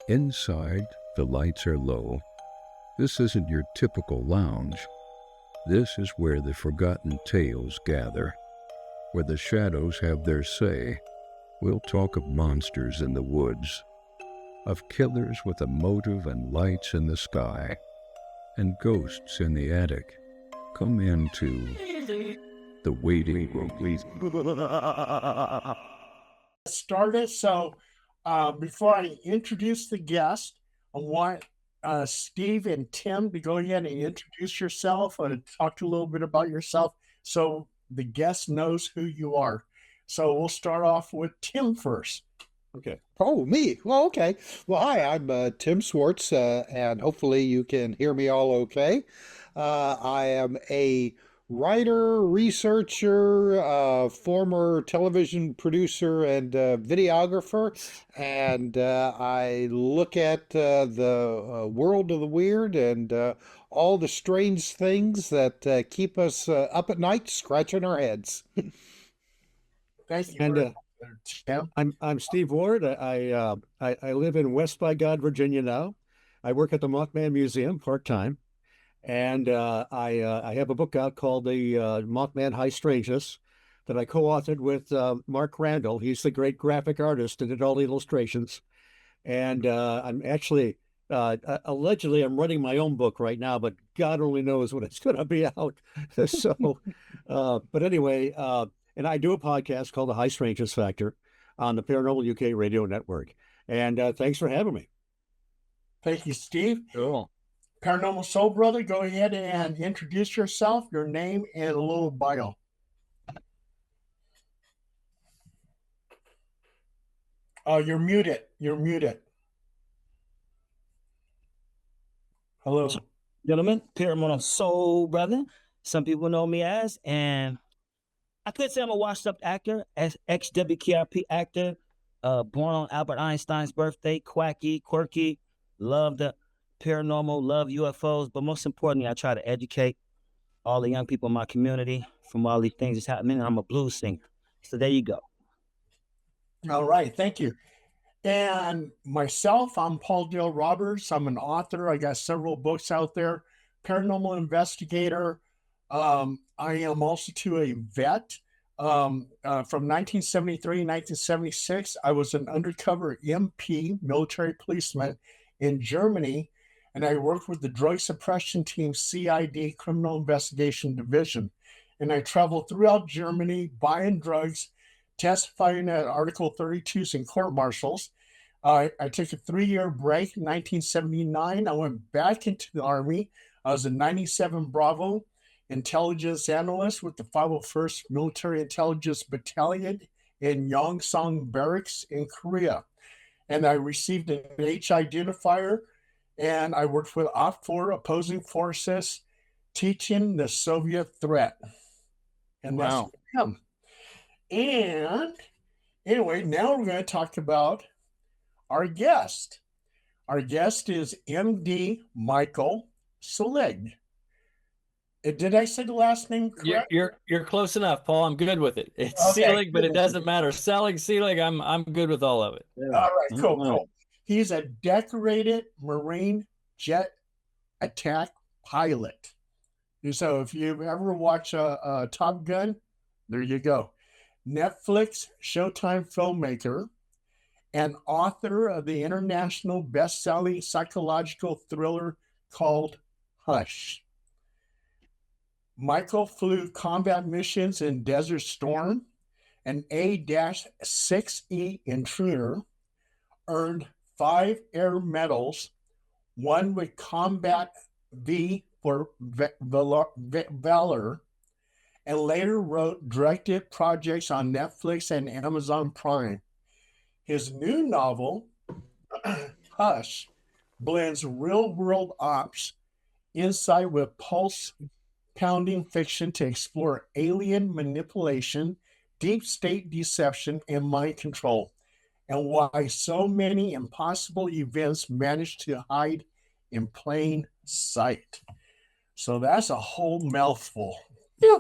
Inside, the lights are low. This isn't your typical lounge. This is where the forgotten tales gather, where the shadows have their say. We'll talk of monsters in the woods, of killers with a motive and lights in the sky, and ghosts in the attic. Come into the waiting room, please. Started. So before I introduce the guest, I want Steve and Tim to go ahead and introduce yourself and talk a little bit about yourself so the guest knows who you are. So we'll start off with Tim first. Okay. Oh, me. Well, okay. Well, hi, I'm Tim Swartz, and hopefully you can hear me all okay. I am a writer, researcher, former television producer, and videographer, and I look at the world of the weird and all the strange things that keep us up at night scratching our heads. Thank you. And I'm Steve Ward. I live in West by God, Virginia now. I work at the Mothman Museum part-time, and I have a book out called The Mothman High Strangeness that I co-authored with Mark Randall. He's the great graphic artist and did all the illustrations. And I'm actually allegedly I'm writing my own book right now, but God only knows when it's going to be out. So, but anyway. And I do a podcast called The High Strangeness Factor on the Paranormal UK radio network. And thanks for having me. Thank you, Steve. Cool. Paranormal Soul Brother, go ahead and introduce yourself, your name, and a little bio. Oh, you're muted. You're muted. Hello. Gentlemen, Paranormal Soul Brother. Some people know me as, and I could say I'm a washed-up actor, ex-WKRP actor, born on Albert Einstein's birthday, quacky, quirky, love the paranormal, love UFOs, but most importantly, I try to educate all the young people in my community from all these things that's happening. I'm a blues singer. So there you go. All right, thank you. And myself, I'm Paul Dale Roberts. I'm an author. I got several books out there, paranormal investigator. I am also a vet. From 1973 and 1976, I was an undercover MP, military policeman in Germany, and I worked with the Drug Suppression Team CID Criminal Investigation Division. And I traveled throughout Germany buying drugs, testifying at Article 32s in court martials. I took a 3-year break in 1979. I went back into the Army. I was a 97 Bravo intelligence analyst with the 501st Military Intelligence Battalion in Yongsan Barracks in Korea. And I received an H identifier, and I worked with OPFOR opposing forces, teaching the Soviet threat. And wow. That's him. And anyway, now we're going to talk about our guest. Our guest is MD Michael Selig. Did I say the last name correct? You're close enough, Paul. I'm good with it. It's Okay. Selig, but it doesn't matter. Selig, I'm good with all of it. Yeah. All right, cool. He's a decorated Marine jet attack pilot. So if you ever watch a Top Gun, there you go. Netflix, Showtime filmmaker, and author of the international best-selling psychological thriller called Hush. Michael flew combat missions in Desert Storm, an A-6E intruder, earned 5 air medals, one with Combat V for Valor, and later directed projects on Netflix and Amazon Prime. His new novel, Hush, blends real-world ops insight with pulse-pounding fiction to explore alien manipulation, deep state deception, and mind control, and why so many impossible events manage to hide in plain sight. So that's a whole mouthful. Yeah.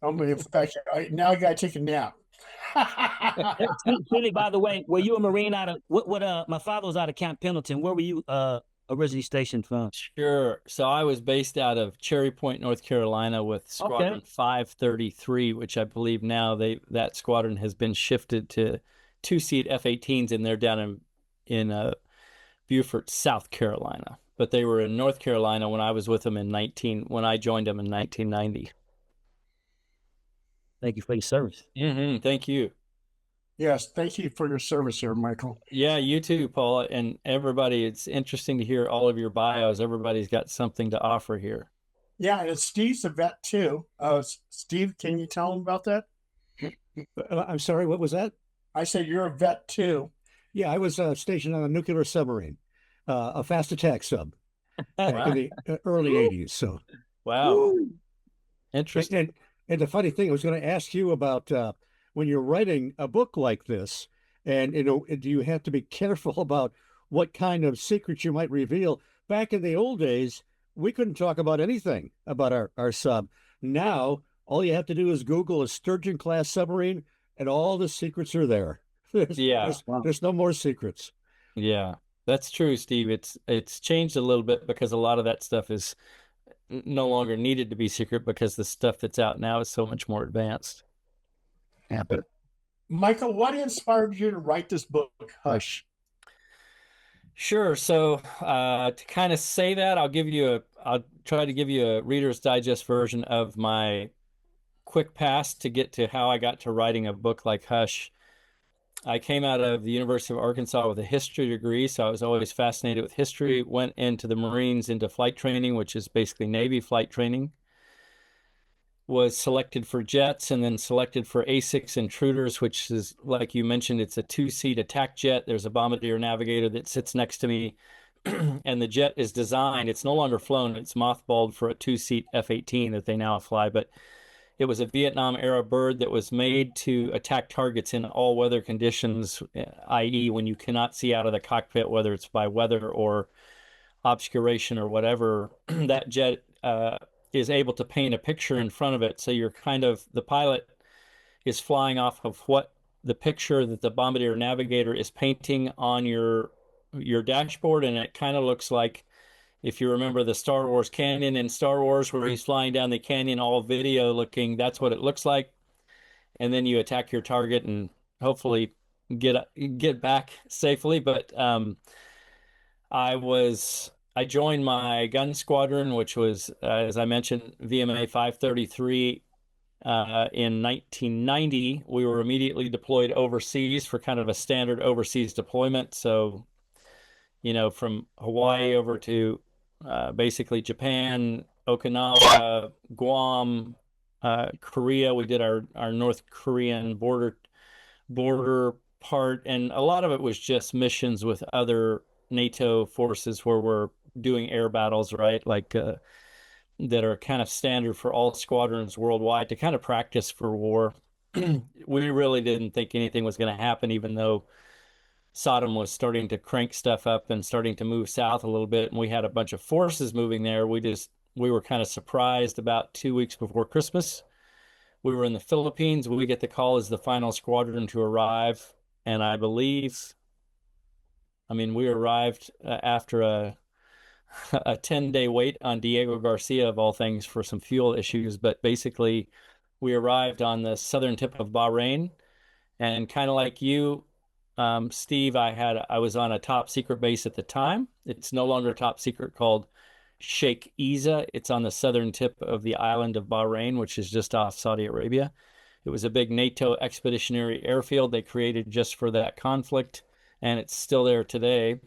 I mean, in fact, now I got to take a nap. Really, by the way, were you a Marine out of my father was out of Camp Pendleton. Where were you originally stationed from? Sure. So I was based out of Cherry Point, North Carolina with Squadron 533, which I believe now that squadron has been shifted to two-seat F-18s, and they're down in Beaufort, South Carolina. But they were in North Carolina when I was with them when I joined them in 1990. Thank you for your service. Thank you. Yes, thank you for your service here, Michael. Yeah, you too, Paula, and everybody. It's interesting to hear all of your bios. Everybody's got something to offer here. Yeah, and Steve's a vet too. Steve, can you tell him about that? I'm sorry, what was that? I said you're a vet too. Yeah, I was stationed on a nuclear submarine, a fast attack sub, back in the early 80s. So, wow, interesting. And the funny thing, I was going to ask you about when you're writing a book like this, and do you have to be careful about what kind of secrets you might reveal? Back in the old days, we couldn't talk about anything about our sub. Now, all you have to do is Google a Sturgeon-class submarine, and all the secrets are there. There's no more secrets. Yeah, that's true, Steve. It's changed a little bit because a lot of that stuff is no longer needed to be secret because the stuff that's out now is so much more advanced. Yeah, but Michael, what inspired you to write this book, Hush? Sure. So to kind of say that, I'll try to give you a Reader's Digest version of my quick pass to get to how I got to writing a book like Hush. I came out of the University of Arkansas with a history degree, so I was always fascinated with history. Went into the Marines into flight training, which is basically Navy flight training. Was selected for jets and then selected for A6 intruders, which is, like you mentioned, it's a two-seat attack jet. There's a bombardier navigator that sits next to me, and the jet is designed. It's no longer flown. It's mothballed for a two-seat F-18 that they now fly, but it was a Vietnam-era bird that was made to attack targets in all weather conditions, i.e. when you cannot see out of the cockpit, whether it's by weather or obscuration or whatever. That jet is able to paint a picture in front of it. So the pilot is flying off of what the picture that the bombardier navigator is painting on your dashboard. And it kind of looks like, if you remember the Star Wars canyon in Star Wars, where he's flying down the canyon, all video looking, that's what it looks like. And then you attack your target and hopefully get back safely. But I joined my gun squadron, which was, as I mentioned, VMA 533 in 1990. We were immediately deployed overseas for kind of a standard overseas deployment. So, from Hawaii over to basically Japan, Okinawa, Guam, Korea. We did our North Korean border part, and a lot of it was just missions with other NATO forces where we're doing air battles, right? Like that are kind of standard for all squadrons worldwide to kind of practice for war. We really didn't think anything was going to happen, even though Saddam was starting to crank stuff up and starting to move south a little bit, and we had a bunch of forces moving there. We were kind of surprised about 2 weeks before Christmas. We were in the Philippines. We get the call as the final squadron to arrive, and we arrived after a 10-day wait on Diego Garcia, of all things, for some fuel issues. But basically, we arrived on the southern tip of Bahrain, and kind of like you, Steve, I was on a top secret base at the time. It's no longer top secret, called Sheikh Isa. It's on the southern tip of the island of Bahrain, which is just off Saudi Arabia. It was a big NATO expeditionary airfield they created just for that conflict, and it's still there today.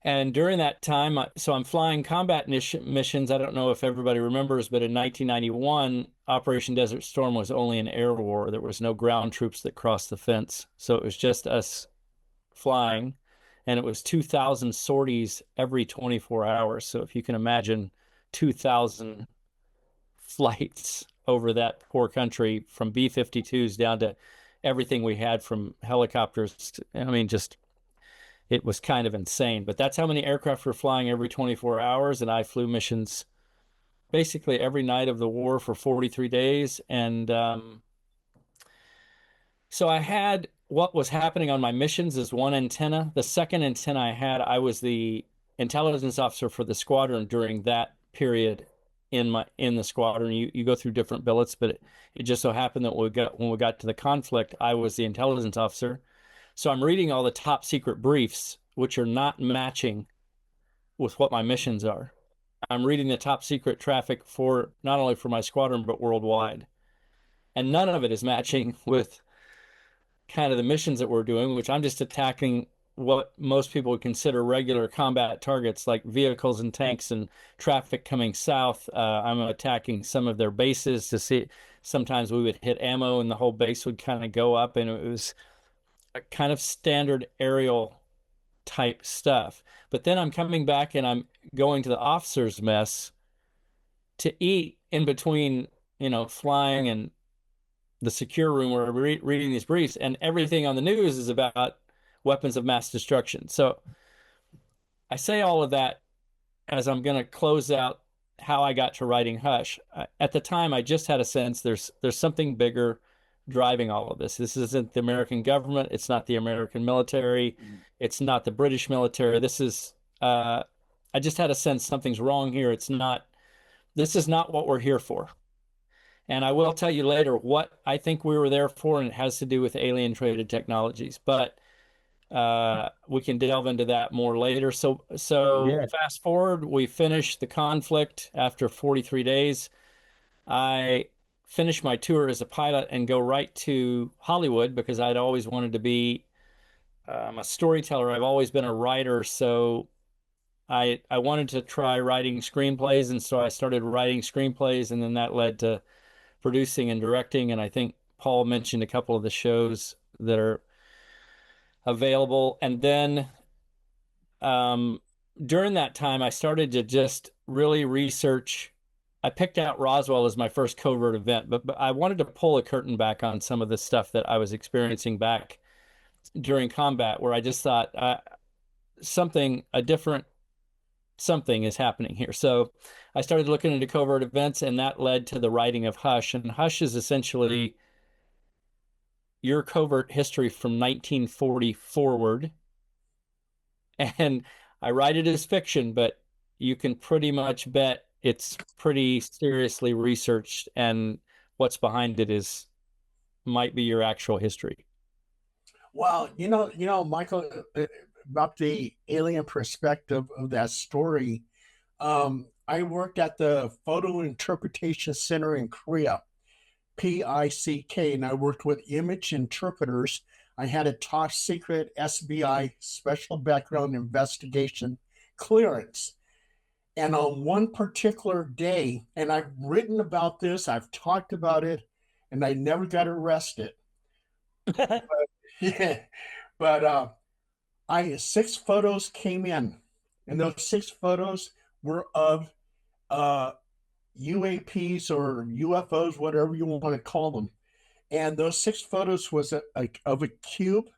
And during that time, so I'm flying combat missions. I don't know if everybody remembers, but in 1991, Operation Desert Storm was only an air war. There was no ground troops that crossed the fence. So it was just us flying, and it was 2,000 sorties every 24 hours. So if you can imagine 2,000 flights over that poor country, from B-52s down to everything we had, from helicopters. It was kind of insane, but that's how many aircraft were flying every 24 hours. And I flew missions basically every night of the war for 43 days. And So I had what was happening on my missions is one antenna. The second antenna I had, I was the intelligence officer for the squadron during that period in the squadron. You go through different billets, but it just so happened that when we got to the conflict, I was the intelligence officer. So I'm reading all the top secret briefs, which are not matching with what my missions are. I'm reading the top secret traffic for not only for my squadron, but worldwide. And none of it is matching with kind of the missions that we're doing, which I'm just attacking what most people would consider regular combat targets like vehicles and tanks and traffic coming south. I'm attacking some of their bases to see. Sometimes we would hit ammo and the whole base would kind of go up, and it was a kind of standard aerial type stuff. But then I'm coming back and I'm going to the officers' mess to eat in between, flying and the secure room where we're reading these briefs, and everything on the news is about weapons of mass destruction. So I say all of that as I'm going to close out how I got to writing Hush. At the time, I just had a sense there's something bigger driving all of this. This isn't the American government. It's not the American military. It's not the British military. This is, I just had a sense something's wrong here. This is not what we're here for. And I will tell you later what I think we were there for, and it has to do with alien traded technologies. But we can delve into that more later. So Yeah. fast forward, we finished the conflict after 43 days. I finished my tour as a pilot and go right to Hollywood because I'd always wanted to be a storyteller. I've always been a writer, so I wanted to try writing screenplays, and so I started writing screenplays, and then that led to producing and directing. And I think Paul mentioned a couple of the shows that are available. And then during that time, I started to just really research. I picked out Roswell as my first covert event, but I wanted to pull a curtain back on some of the stuff that I was experiencing back during combat, where I just thought a different something is happening here. So I started looking into covert events, and that led to the writing of Hush. And Hush is essentially your covert history from 1940 forward. And I write it as fiction, but you can pretty much bet it's pretty seriously researched, and what's behind it might be your actual history. Well, Michael, about the alien perspective of that story, I worked at the Photo Interpretation Center in Korea, PICK, and I worked with image interpreters. I had a top secret SBI special background investigation clearance. And on one particular day, and I've written about this, I've talked about it, and I never got arrested. Yeah, but 6 photos came in, and those 6 photos were of UAPs or UFOs, whatever you want to call them. And those 6 photos was of a cube,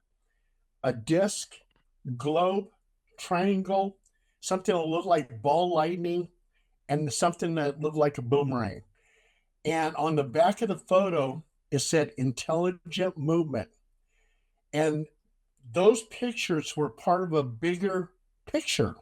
a disc, globe, triangle, something that looked like ball lightning, and something that looked like a boomerang. And on the back of the photo, it said intelligent movement. And those pictures were part of a bigger picture.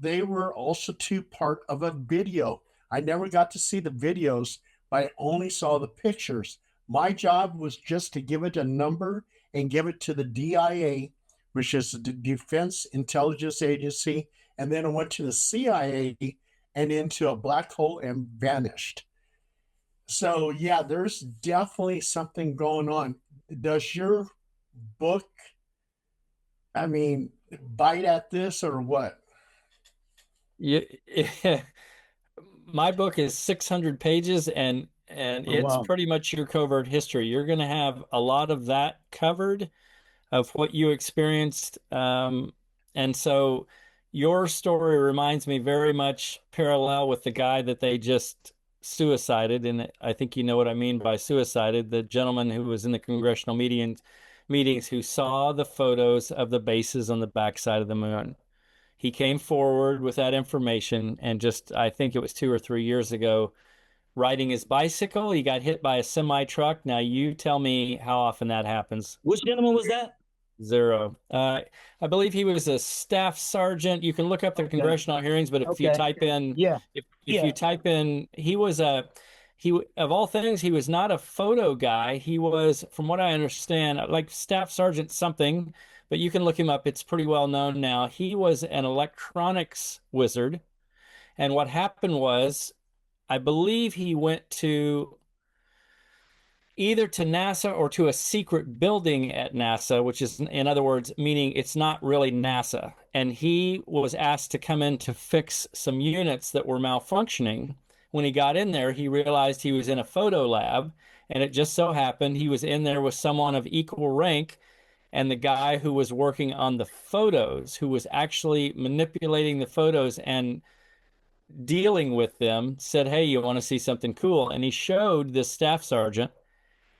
They were also part of a video. I never got to see the videos, but I only saw the pictures. My job was just to give it a number and give it to the DIA, which is the Defense Intelligence Agency. And then I went to the CIA and into a black hole and vanished. So, yeah, there's definitely something going on. Does your book, bite at this or what? Yeah, my book is 600 pages, and it's pretty much your covert history. You're going to have a lot of that covered, of what you experienced. And so your story reminds me very much parallel with the guy that they just suicided. And I think you know what I mean by suicided, the gentleman who was in the congressional meetings who saw the photos of the bases on the backside of the moon. He came forward with that information, and I think it was 2 or 3 years ago, riding his bicycle. He got hit by a semi truck. Now you tell me how often that happens. Which gentleman was that? Zero. I believe he was a staff sergeant. You can look up the congressional hearings, but if you Okay. type in, Yeah. if Yeah. you type in, he of all things, he was not a photo guy. He was, from what I understand, like staff sergeant something, but you can look him up. It's pretty well known now. He was an electronics wizard. And what happened was, I believe he went to either to NASA or to a secret building at NASA, which is, in other words, meaning it's not really NASA. And he was asked to come in to fix some units that were malfunctioning. When he got in there, he realized he was in a photo lab, and it just so happened he was in there with someone of equal rank. And the guy who was working on the photos, who was actually manipulating the photos and dealing with them, said, "Hey, you want to see something cool?" And he showed this staff sergeant.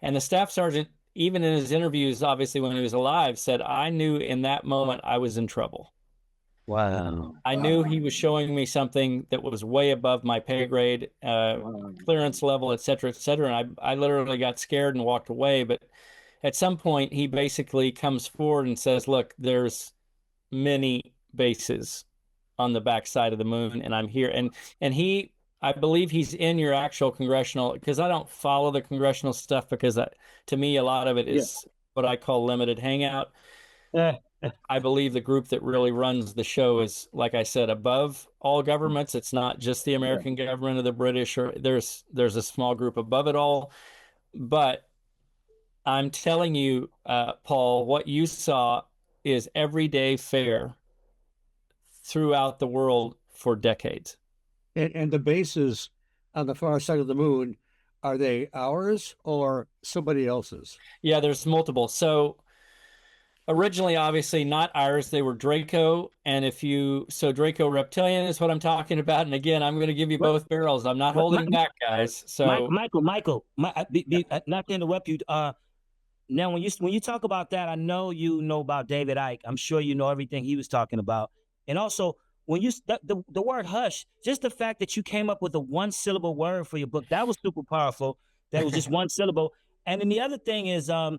And the staff sergeant, even in his interviews, obviously when he was alive, said, "I knew in that moment I was in trouble. Wow. I knew he was showing me something that was way above my pay grade, clearance level, et cetera, et cetera." And I literally got scared and walked away. But at some point, he basically comes forward and says, "Look, there's many bases on the backside of the moon, and I'm here." And he, I believe he's in your actual congressional, because I don't follow the congressional stuff, because to me, a lot of it is what I call limited hangout. I believe the group that really runs the show is, like I said, above all governments. It's not just the American government or the British, or there's a small group above it all. But I'm telling you, Paul, what you saw is everyday fare throughout the world for decades. And the bases on the far side of the moon, are they ours or somebody else's? Yeah, there's multiple. So originally, obviously not ours. They were Draco. And so Draco Reptilian is what I'm talking about. And again, I'm going to give you both barrels. I'm not holding back, guys. So Michael, not to interrupt you. Now, when you talk about that, I know you know about David Icke. I'm sure you know everything he was talking about. And also, when the word hush, just the fact that you came up with a one-syllable word for your book, that was super powerful. That was just one syllable. And then the other thing is the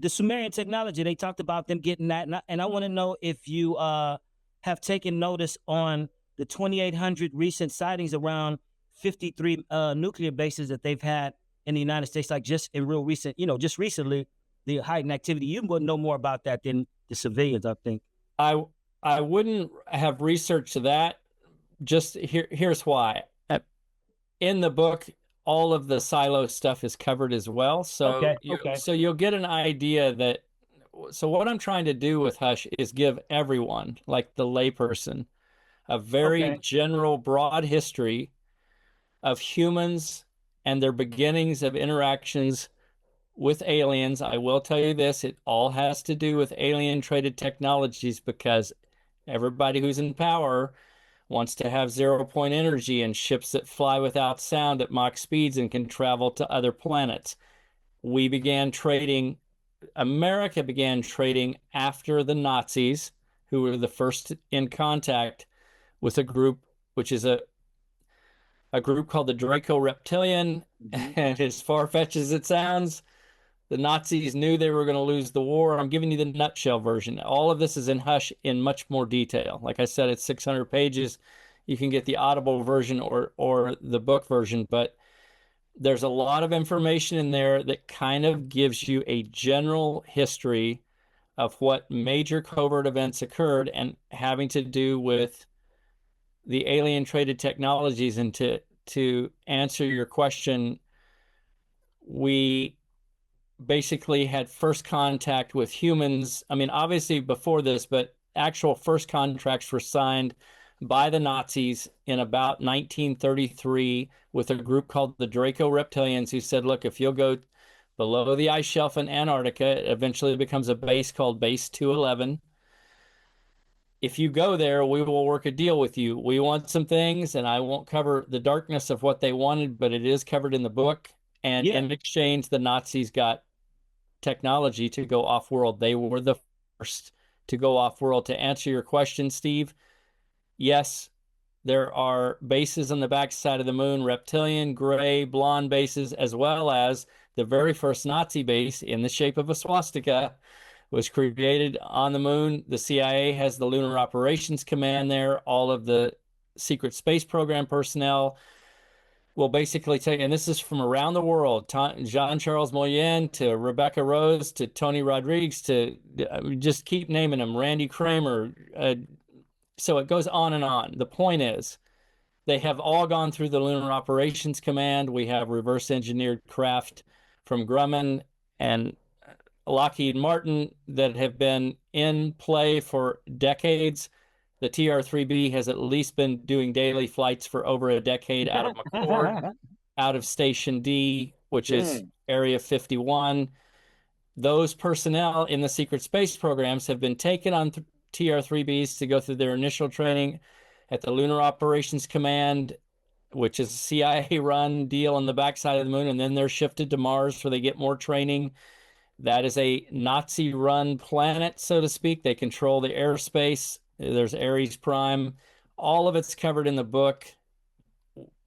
Sumerian technology. They talked about them getting that. And I want to know if you have taken notice on the 2,800 recent sightings around 53 nuclear bases that they've had in the United States, like just in real recent, just recently, the heightened activity. You would know more about that than the civilians, I think. I wouldn't have researched that. Just here's why. In the book, all of the silo stuff is covered as well. So so you'll get an idea that. So what I'm trying to do with Hush is give everyone, like the layperson, a very general, broad history of humans and their beginnings of interactions with aliens. I will tell you this, it all has to do with alien traded technologies, because everybody who's in power wants to have 0-point energy and ships that fly without sound at Mach speeds and can travel to other planets. America began trading after the Nazis, who were the first in contact with a group, which is a group called the Draco Reptilian. And as far-fetched as it sounds, the Nazis knew they were going to lose the war. I'm giving you the nutshell version. All of this is in Hush in much more detail. Like I said, it's 600 pages. You can get the Audible version or the book version, but there's a lot of information in there that kind of gives you a general history of what major covert events occurred and having to do with the alien traded technologies. And to answer your question, we basically had first contact with humans. I mean, obviously before this, but actual first contracts were signed by the Nazis in about 1933 with a group called the Draco Reptilians, who said, look, if you'll go below the ice shelf in Antarctica, it eventually becomes a base called Base 211. If you go there, we will work a deal with you. We want some things, and I won't cover the darkness of what they wanted, but it is covered in the book. And in exchange, the Nazis got technology to go off-world. They were the first to go off-world. To answer your question, Steve, yes, There are bases on the backside of the moon, reptilian, gray, blonde bases, as well as the very first Nazi base in the shape of a swastika was created on the moon. The CIA has the Lunar Operations Command there. All of the secret space program personnel will basically take, and this is from around the world, Jean-Charles Moyen to Rebecca Rose to Tony Rodriguez to just keep naming them, Randy Kramer. So it goes on and on. The point is, they have all gone through the Lunar Operations Command. We have reverse engineered craft from Grumman and Lockheed Martin that have been in play for decades. The TR-3B has at least been doing daily flights for over a decade out of McCord, out of Station D, which is Area 51. Those personnel in the secret space programs have been taken on TR-3Bs to go through their initial training at the Lunar Operations Command, which is a CIA-run deal on the backside of the moon, and then they're shifted to Mars where they get more training. That is a Nazi-run planet, so to speak. They control the airspace. There's Ares Prime. All of it's covered in the book.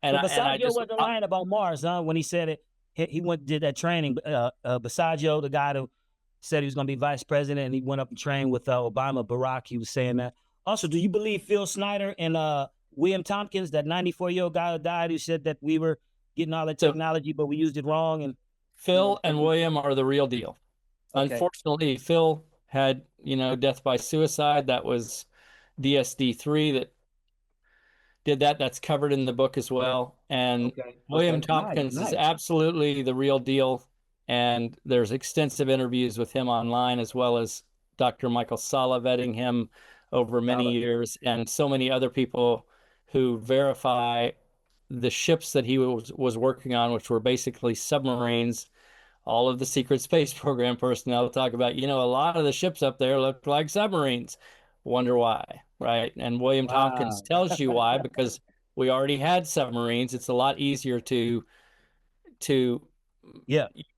And so Basagio wasn't lying about Mars, huh? When he said it, he went did that training. Basagio, the guy who said he was going to be vice president, and he went up and trained with Obama, Barack. He was saying that. Also, do you believe Phil Snyder and William Tompkins, that 94-year-old guy who died, who said that we were getting all that technology, but we used it wrong? And Phil and William are the real deal. Okay. Unfortunately, Phil had, death by suicide. That was DSD-3 that did that. That's covered in the book as well. And William Tompkins is absolutely the real deal. And there's extensive interviews with him online, as well as Dr. Michael Salla vetting him over many years, and so many other people who verify the ships that he was working on, which were basically submarines. All of the secret space program personnel talk about, a lot of the ships up there look like submarines. Wonder why, right? And William Tompkins tells you why, because we already had submarines. It's a lot easier to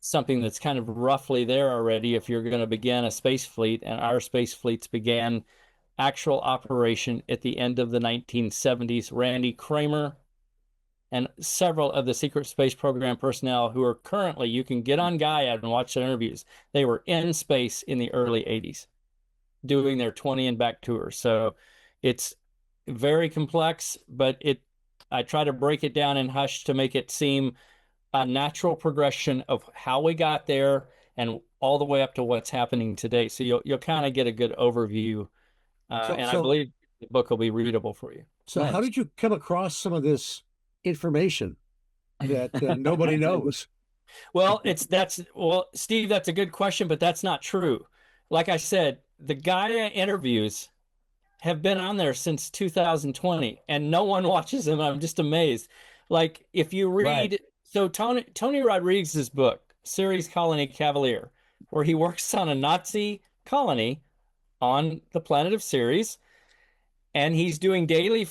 something that's kind of roughly there already if you're going to begin a space fleet. And our space fleets began actual operation at the end of the 1970s. Randy Kramer and several of the secret space program personnel who are currently, you can get on Gaia and watch their interviews. They were in space in the early 80s doing their 20 and back tours. So it's very complex, but I try to break it down in Hush to make it seem a natural progression of how we got there and all the way up to what's happening today. So you'll kind of get a good overview. I believe the book will be readable for you. So how did you come across some of this information that nobody knows? Well, Steve, that's a good question, but that's not true. Like I said, the Gaia interviews have been on there since 2020, and no one watches them. I'm just amazed. Like, if you read, so Tony Rodriguez's book, Ceres Colony Cavalier, where he works on a Nazi colony on the planet of Ceres, and he's doing daily,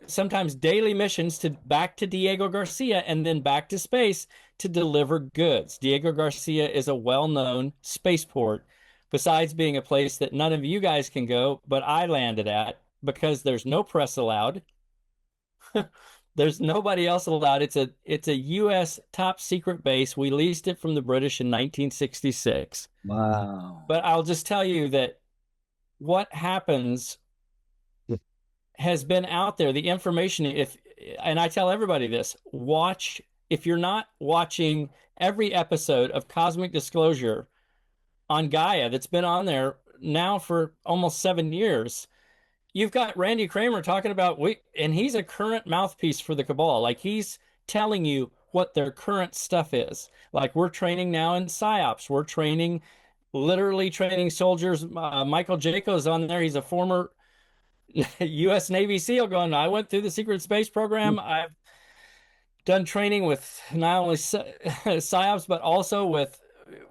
sometimes daily missions back to Diego Garcia and then back to space to deliver goods. Diego Garcia is a well-known spaceport, besides being a place that none of you guys can go, but I landed at because there's no press allowed. There's nobody else allowed. It's a U.S. top secret base. We leased it from the British in 1966. Wow. But I'll just tell you that what happens has been out there. The information, and I tell everybody this, if you're not watching every episode of Cosmic Disclosure on Gaia that's been on there now for almost 7 years, you've got Randy Kramer talking about, and he's a current mouthpiece for the cabal. Like, he's telling you what their current stuff is. Like, we're training now in PSYOPs. We're literally training soldiers. Michael Jaco's on there. He's a former U.S. Navy SEAL going, I went through the secret space program. I've done training with not only PSYOPs, but also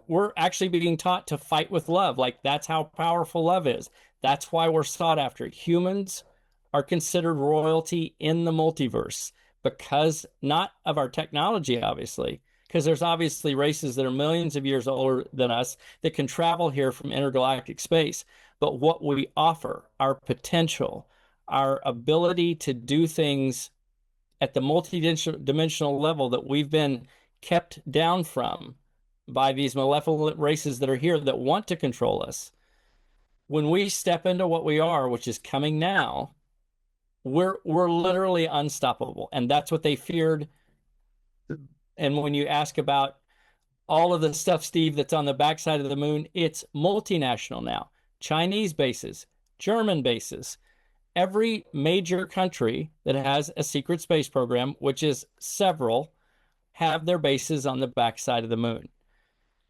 we're actually being taught to fight with love. Like, that's how powerful love is. That's why we're sought after. Humans are considered royalty in the multiverse because not of our technology, obviously, because there's obviously races that are millions of years older than us that can travel here from intergalactic space. But what we offer, our potential, our ability to do things at the multi-dimensional level that we've been kept down from by these malevolent races that are here that want to control us. When we step into what we are, which is coming now, we're literally unstoppable. And that's what they feared. And when you ask about all of the stuff, Steve, that's on the backside of the moon, it's multinational now. Chinese bases, German bases, every major country that has a secret space program, which is several, have their bases on the backside of the moon.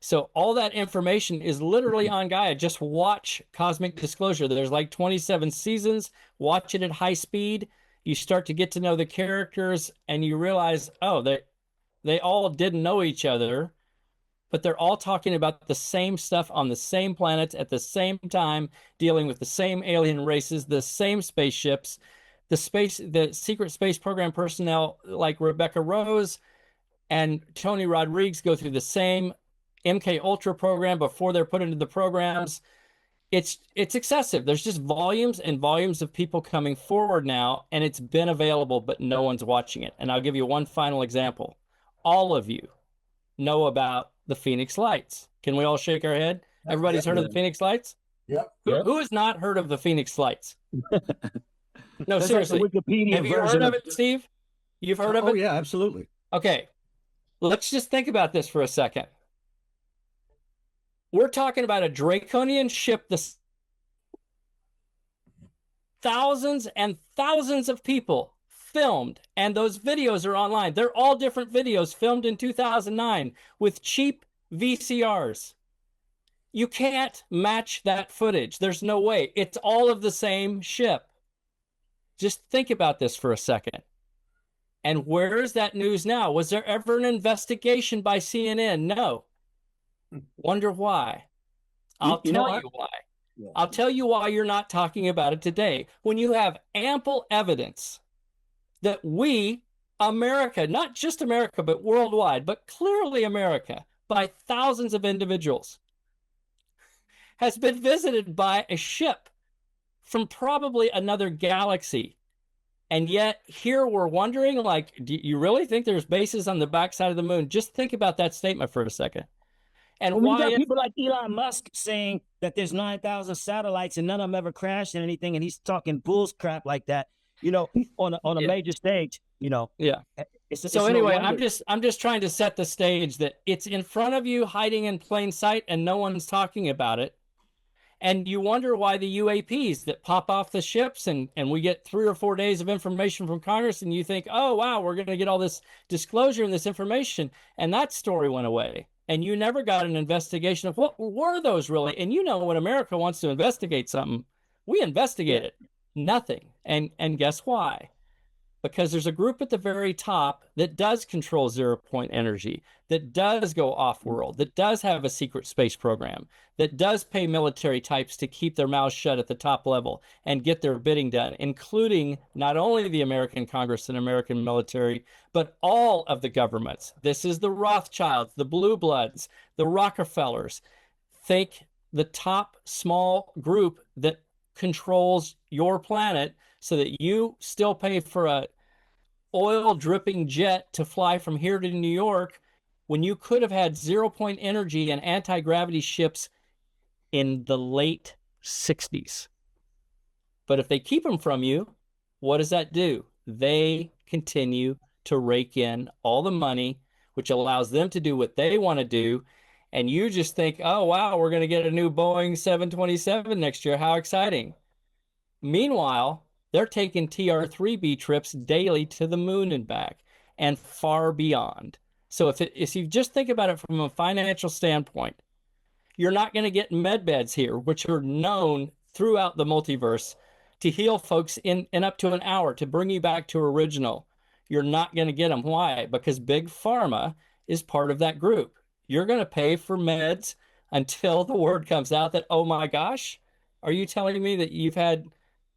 So all that information is literally on Gaia. Just watch Cosmic Disclosure. There's like 27 seasons. Watch it at high speed. You start to get to know the characters, and you realize, oh, they all didn't know each other, but they're all talking about the same stuff on the same planets at the same time, dealing with the same alien races, the same spaceships, the secret space program personnel like Rebecca Rose and Tony Rodriguez go through the same MK Ultra program before they're put into the programs. It's excessive. There's just volumes and volumes of people coming forward now, and it's been available, but no one's watching it. And I'll give you one final example. All of you know about the Phoenix Lights. Can we all shake our head? Everybody's heard of the Phoenix Lights? Yep. Who has not heard of the Phoenix Lights? No, That's seriously. like the Wikipedia Have you version heard of it, Steve? You've heard of it? Oh, yeah, absolutely. Okay. Let's just think about this for a second. We're talking about a draconian ship, thousands and thousands of people filmed, and those videos are online. They're all different videos filmed in 2009 with cheap VCRs. You can't match that footage. There's no way. It's all of the same ship. Just think about this for a second. And where is that news now? Was there ever an investigation by CNN? No. Wonder why. I'll tell you why. Yeah. I'll tell you why you're not talking about it today. When you have ample evidence that we, America, not just America, but worldwide, but clearly America, by thousands of individuals, has been visited by a ship from probably another galaxy. And yet here we're wondering, like, do you really think there's bases on the backside of the moon? Just think about that statement for a second. And When you why got people like Elon Musk saying that there's 9,000 satellites and none of them ever crashed and anything, and he's talking bulls crap like that, you know, on a major stage, you know. Yeah. So anyway, I'm just trying to set the stage that it's in front of you, hiding in plain sight, and no one's talking about it. And you wonder why the UAPs that pop off the ships and we get 3 or 4 days of information from Congress, and you think, oh, wow, we're going to get all this disclosure and this information. And that story went away. And you never got an investigation of what were those really. And you know, when America wants to investigate something, we investigate it. Nothing. And guess why? Because there's a group at the very top that does control 0 point energy, that does go off-world, that does have a secret space program, that does pay military types to keep their mouths shut at the top level and get their bidding done, including not only the American Congress and American military, but all of the governments. This is the Rothschilds, the Blue Bloods, the Rockefellers. Think the top small group that controls your planet, so that you still pay for a oil dripping jet to fly from here to New York when you could have had 0 point energy and anti-gravity ships in the late 60s. But if they keep them from you, what does that do? They continue to rake in all the money, which allows them to do what they want to do. And you just think, oh, wow, we're going to get a new Boeing 727 next year. How exciting. Meanwhile, they're taking TR-3B trips daily to the moon and back and far beyond. So if you just think about it from a financial standpoint, you're not going to get med beds here, which are known throughout the multiverse to heal folks in up to an hour, to bring you back to original. You're not going to get them. Why? Because Big Pharma is part of that group. You're going to pay for meds until the word comes out that, oh my gosh, are you telling me that you've had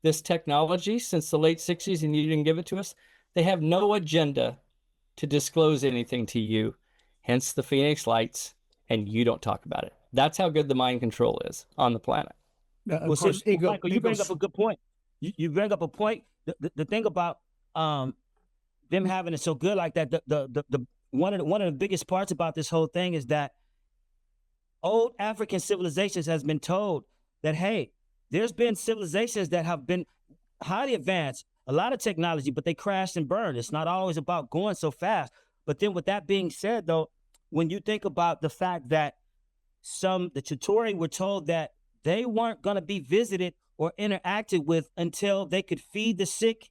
this technology since the late 60s and you didn't give it to us? They have no agenda to disclose anything to you, hence the Phoenix Lights, and you don't talk about it. That's how good the mind control is on the planet. Well, Michael, you bring up a good point. you bring up a point. The thing about them having it so good like that, the one of the biggest parts about this whole thing is that old African civilizations has been told that, hey, there's been civilizations that have been highly advanced, a lot of technology, but they crashed and burned. It's not always about going so fast. But then with that being said, though, when you think about the fact that the Chitauri were told that they weren't going to be visited or interacted with until they could feed the sick,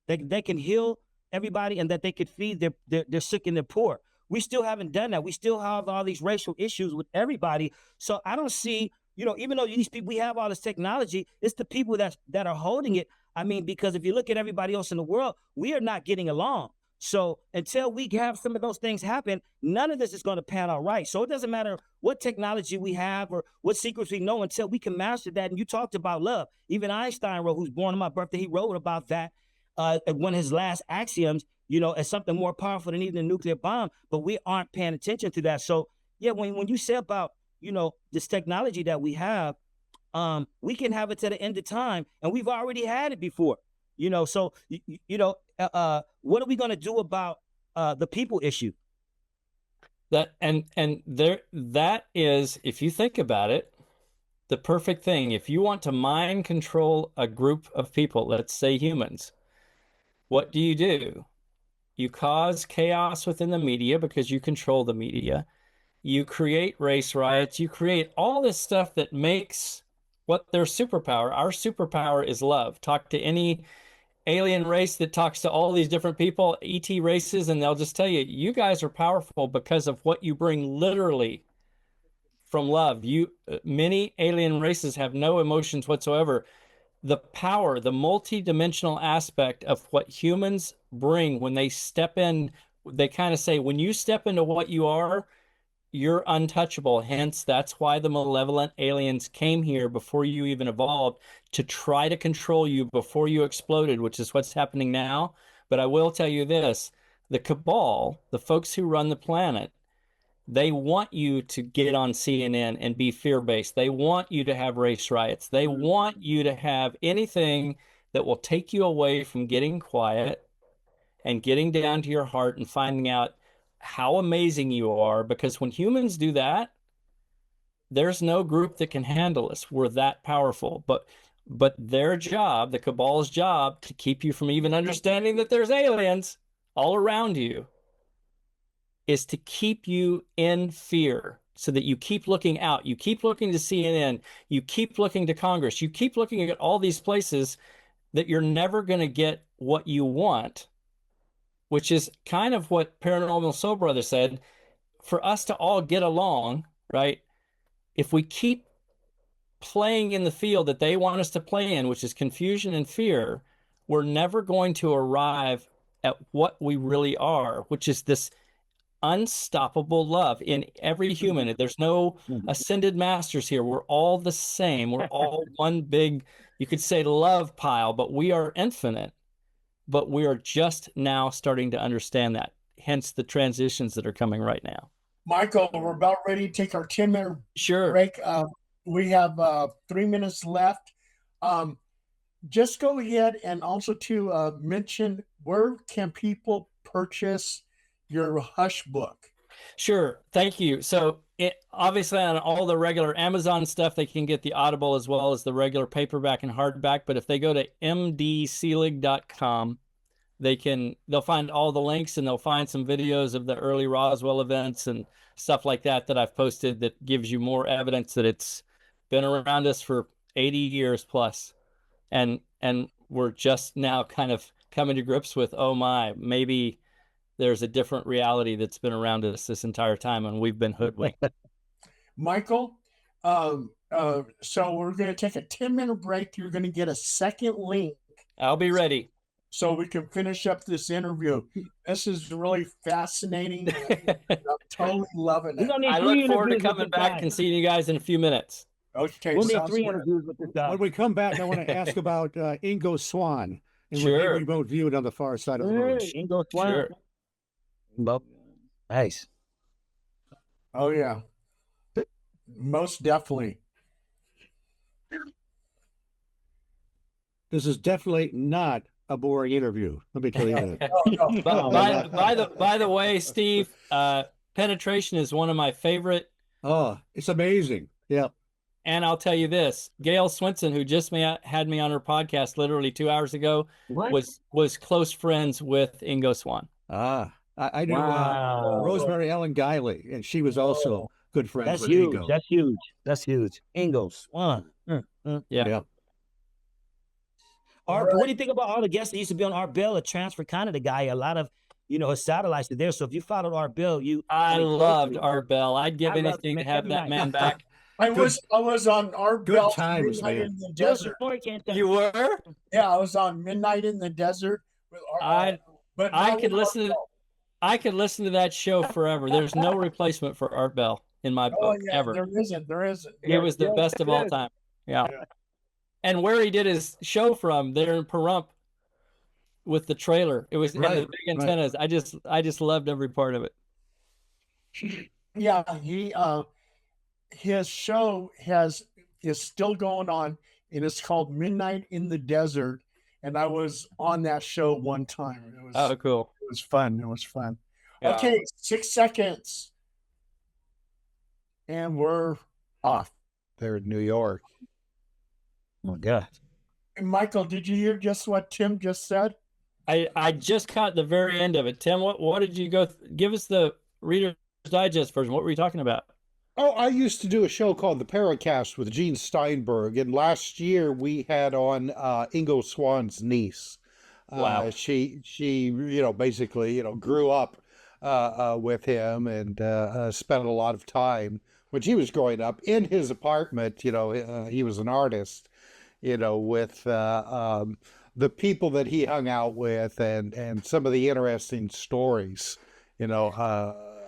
they can heal everybody, and that they could feed their sick and their poor. We still haven't done that. We still have all these racial issues with everybody. So I don't see, even though these people, we have all this technology, it's the people that are holding it. I mean, because if you look at everybody else in the world, we are not getting along. So until we have some of those things happen, none of this is going to pan out right. So it doesn't matter what technology we have or what secrets we know until we can master that. And you talked about love. Even Einstein wrote, who's born on my birthday, he wrote about that. One of his last axioms, as something more powerful than even a nuclear bomb, but we aren't paying attention to that. So yeah, when you say about, this technology that we have, we can have it to the end of time, and we've already had it before, so, what are we going to do about the people issue? That is, if you think about it, the perfect thing. If you want to mind control a group of people, let's say humans, what do? You cause chaos within the media because you control the media. You create race riots. You create all this stuff that makes what their superpower. Our superpower is love. Talk to any alien race that talks to all these different people, ET races, and they'll just tell you, you guys are powerful because of what you bring literally from love. Many alien races have no emotions whatsoever. The power, the multi-dimensional aspect of what humans bring when they step in, they kind of say, when you step into what you are, you're untouchable. Hence, that's why the malevolent aliens came here before you even evolved, to try to control you before you exploded, which is what's happening now. But I will tell you this, the cabal, the folks who run the planet, they want you to get on CNN and be fear-based. They want you to have race riots. They want you to have anything that will take you away from getting quiet and getting down to your heart and finding out how amazing you are. Because when humans do that, there's no group that can handle us. We're that powerful. But their job, the cabal's job, to keep you from even understanding that there's aliens all around you, is to keep you in fear so that you keep looking out. You keep looking to CNN. You keep looking to Congress. You keep looking at all these places that you're never going to get what you want, which is kind of what Paranormal Soul Brother said. For us to all get along, right? If we keep playing in the field that they want us to play in, which is confusion and fear, we're never going to arrive at what we really are, which is this unstoppable love in every human. There's no ascended masters here. We're all the same. We're all one big, you could say, love pile, but we are infinite. But we are just now starting to understand that. Hence the transitions that are coming right now. Michael, we're about ready to take our 10-minute break. We have 3 minutes left. Just go ahead and also to mention, where can people purchase your Hush book? Sure. Thank you. So obviously on all the regular Amazon stuff, they can get the Audible as well as the regular paperback and hardback. But if they go to mdselig.com, they'll find all the links, and they'll find some videos of the early Roswell events and stuff like that I've posted that gives you more evidence that it's been around us for 80 years plus. And we're just now kind of coming to grips with, oh my, maybe there's a different reality that's been around us this entire time, and we've been hoodwinked. Michael, so we're going to take a 10-minute break. You're going to get a second link. I'll be ready. So we can finish up this interview. This is really fascinating. I'm totally loving it. I look forward to coming back and seeing you guys in a few minutes. Okay, we'll need 3 interviews with this guy. When we come back, I want to ask about Ingo Swann and Sure. remote viewed on the far side of the moon. Ingo Swann. Sure. Nice. Oh, yeah. Most definitely. This is definitely not a boring interview. Let me tell you that. By the way, Steve, penetration is one of my favorite. Oh, it's amazing. Yeah. And I'll tell you this, Gail Swinson, who just had me on her podcast literally 2 hours ago, was close friends with Ingo Swann. I knew Wow. Rosemary Ellen Guiley, and she was also good friends That's with huge. Ingo. That's huge. That's huge. Ingo Swann. Yeah. Art, what do you think about all the guests that used to be on Art Bell, a transfer Canada guy? A lot of, his satellites are there. So if you followed Art Bell, I loved Art Bell. I'd give anything to have that man back. I was on Art Good Bell's times, Midnight man. in the Desert. You were? Yeah, I was on Midnight in the Desert with Art. But I could listen to that show forever. There's no replacement for Art Bell in my book ever. There isn't. It was the best of all time. Yeah. And where he did his show from, there in Pahrump with the trailer. It was and the big antennas. Right. I just loved every part of it. Yeah, his show is still going on, and it's called Midnight in the Desert. And I was on that show one time. It was cool. It was fun. It was fun. Yeah. Okay, 6 seconds. And we're off. They're in New York. Oh my God. Michael, did you hear just what Tim just said? I just caught the very end of it. Tim, what did you go give us the Reader's Digest version? What were you talking about? Oh, I used to do a show called The Paracast with Gene Steinberg, and last year we had on Ingo Swann's niece. Wow. She basically grew up with him and spent a lot of time when she was growing up in his apartment. He was an artist, with the people that he hung out with and some of the interesting stories,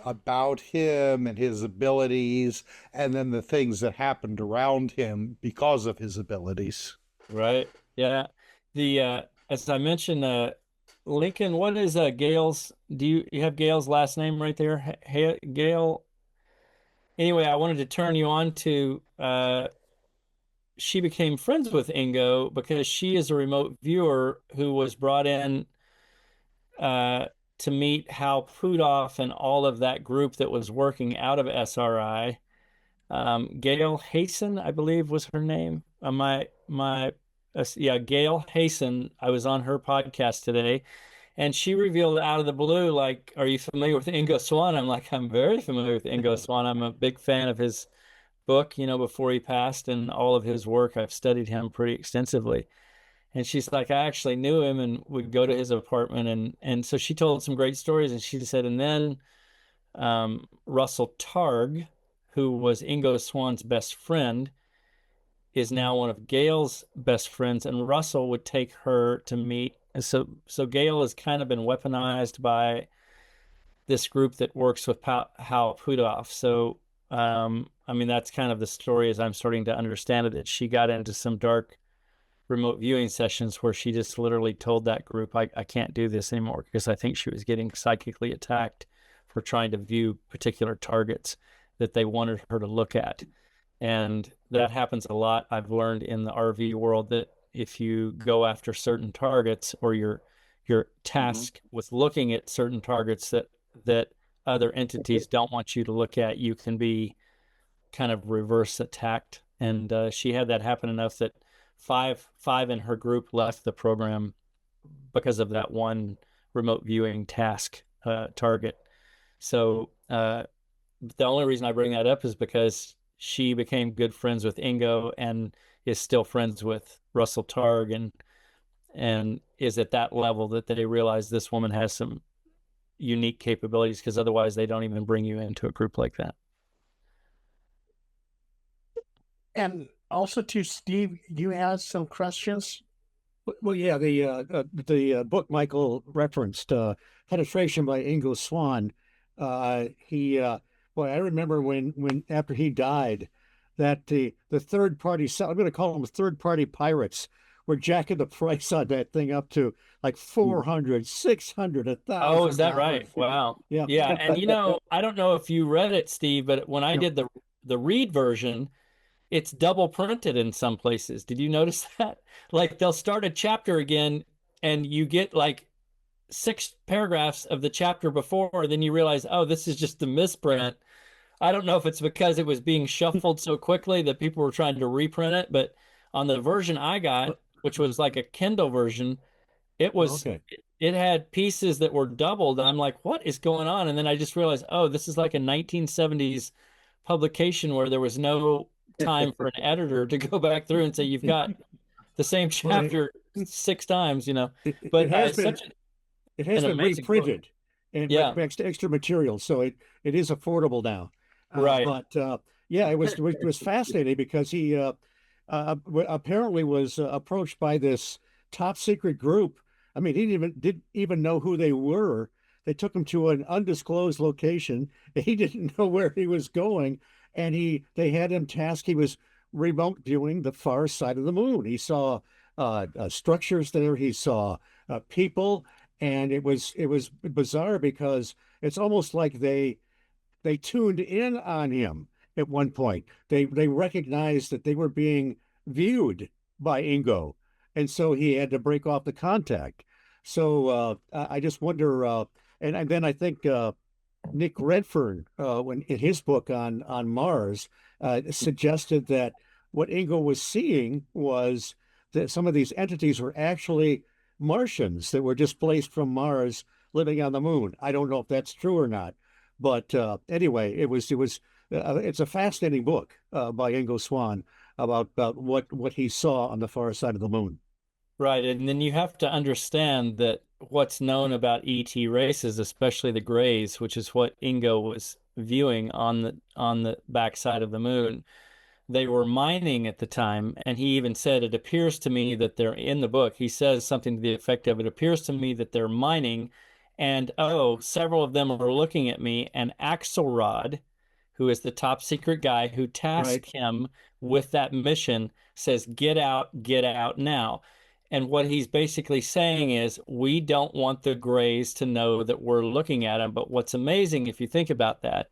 about him and his abilities, and then the things that happened around him because of his abilities. Right. Yeah. The as I mentioned, Lincoln, what is Gail's? Do you have Gail's last name right there? Gail. Anyway, I wanted to turn you on to. She became friends with Ingo because she is a remote viewer who was brought in to meet Hal Puthoff and all of that group that was working out of SRI. Gail Hayson, I believe, was her name. Gail Hayson. I was on her podcast today, and she revealed out of the blue, like, "Are you familiar with Ingo Swann?" I'm like, "I'm very familiar with Ingo Swann. I'm a big fan of his book, before he passed, and all of his work. I've studied him pretty extensively." And she's like, "I actually knew him and would go to his apartment." And so she told some great stories. And she said, and then Russell Targ, who was Ingo Swann's best friend, is now one of Gail's best friends. And Russell would take her to meet. And so Gail has kind of been weaponized by this group that works with Hal Puthoff. So, that's kind of the story as I'm starting to understand it, that she got into some dark remote viewing sessions where she just literally told that group, I can't do this anymore, because I think she was getting psychically attacked for trying to view particular targets that they wanted her to look at. And that happens a lot. I've learned in the RV world that if you go after certain targets, or you're tasked with looking at certain targets that other entities don't want you to look at, you can be kind of reverse attacked. And she had that happen enough that five in her group left the program because of that one remote viewing task target. So the only reason I bring that up is because she became good friends with Ingo and is still friends with Russell Targ, and is at that level that they realize this woman has some unique capabilities, because otherwise they don't even bring you into a group like that. And also to Steve, you had some questions? Well, yeah, the book Michael referenced, Penetration by Ingo Swann. I remember when after he died, that the third party, I'm going to call them third party pirates, were jacking the price on that thing up to like 400, 600, 1,000. Oh, is that right? Wow. Yeah. Yeah. And I don't know if you read it, Steve, but when I did the read version, it's double printed in some places. Did you notice that? Like they'll start a chapter again and you get like 6 paragraphs of the chapter before, then you realize, oh, this is just the misprint. I don't know if it's because it was being shuffled so quickly that people were trying to reprint it, but on the version I got, which was like a Kindle version, it was Okay. it had pieces that were doubled. And I'm like, what is going on? And then I just realized, oh, this is like a 1970s publication where there was no time for an editor to go back through and say, you've got the same Well, chapter 6 times, you know. It, But it has been such it has an been amazing book. reprinted and Yeah. with extra material, so it is affordable now. Right. But yeah, it was fascinating because he apparently was approached by this top secret group. I mean, he didn't even know who they were. They took him to an undisclosed location. He didn't know where he was going, and they had him tasked. He was remote viewing the far side of the moon. He saw structures there. He saw people, and it was bizarre because it's almost like they tuned in on him at one point. They recognized that they were being viewed by Ingo, and so he had to break off the contact. So I just wonder, and then I think Nick Redfern, when in his book on Mars, suggested that what Ingo was seeing was that some of these entities were actually Martians that were displaced from Mars living on the moon. I don't know if that's true or not, but anyway, it's a fascinating book by Ingo Swann about what he saw on the far side of the moon. Right. And then you have to understand that what's known about ET races, especially the Greys, which is what Ingo was viewing on the backside of the moon, they were mining at the time. And he even said, it appears to me that they're in the book. He says something to the effect of, it appears to me that they're mining. And several of them are looking at me. And Axelrod, who is the top secret guy who tasked him with that mission, says, get out now. And what he's basically saying is, we don't want the Greys to know that we're looking at them. But what's amazing, if you think about that,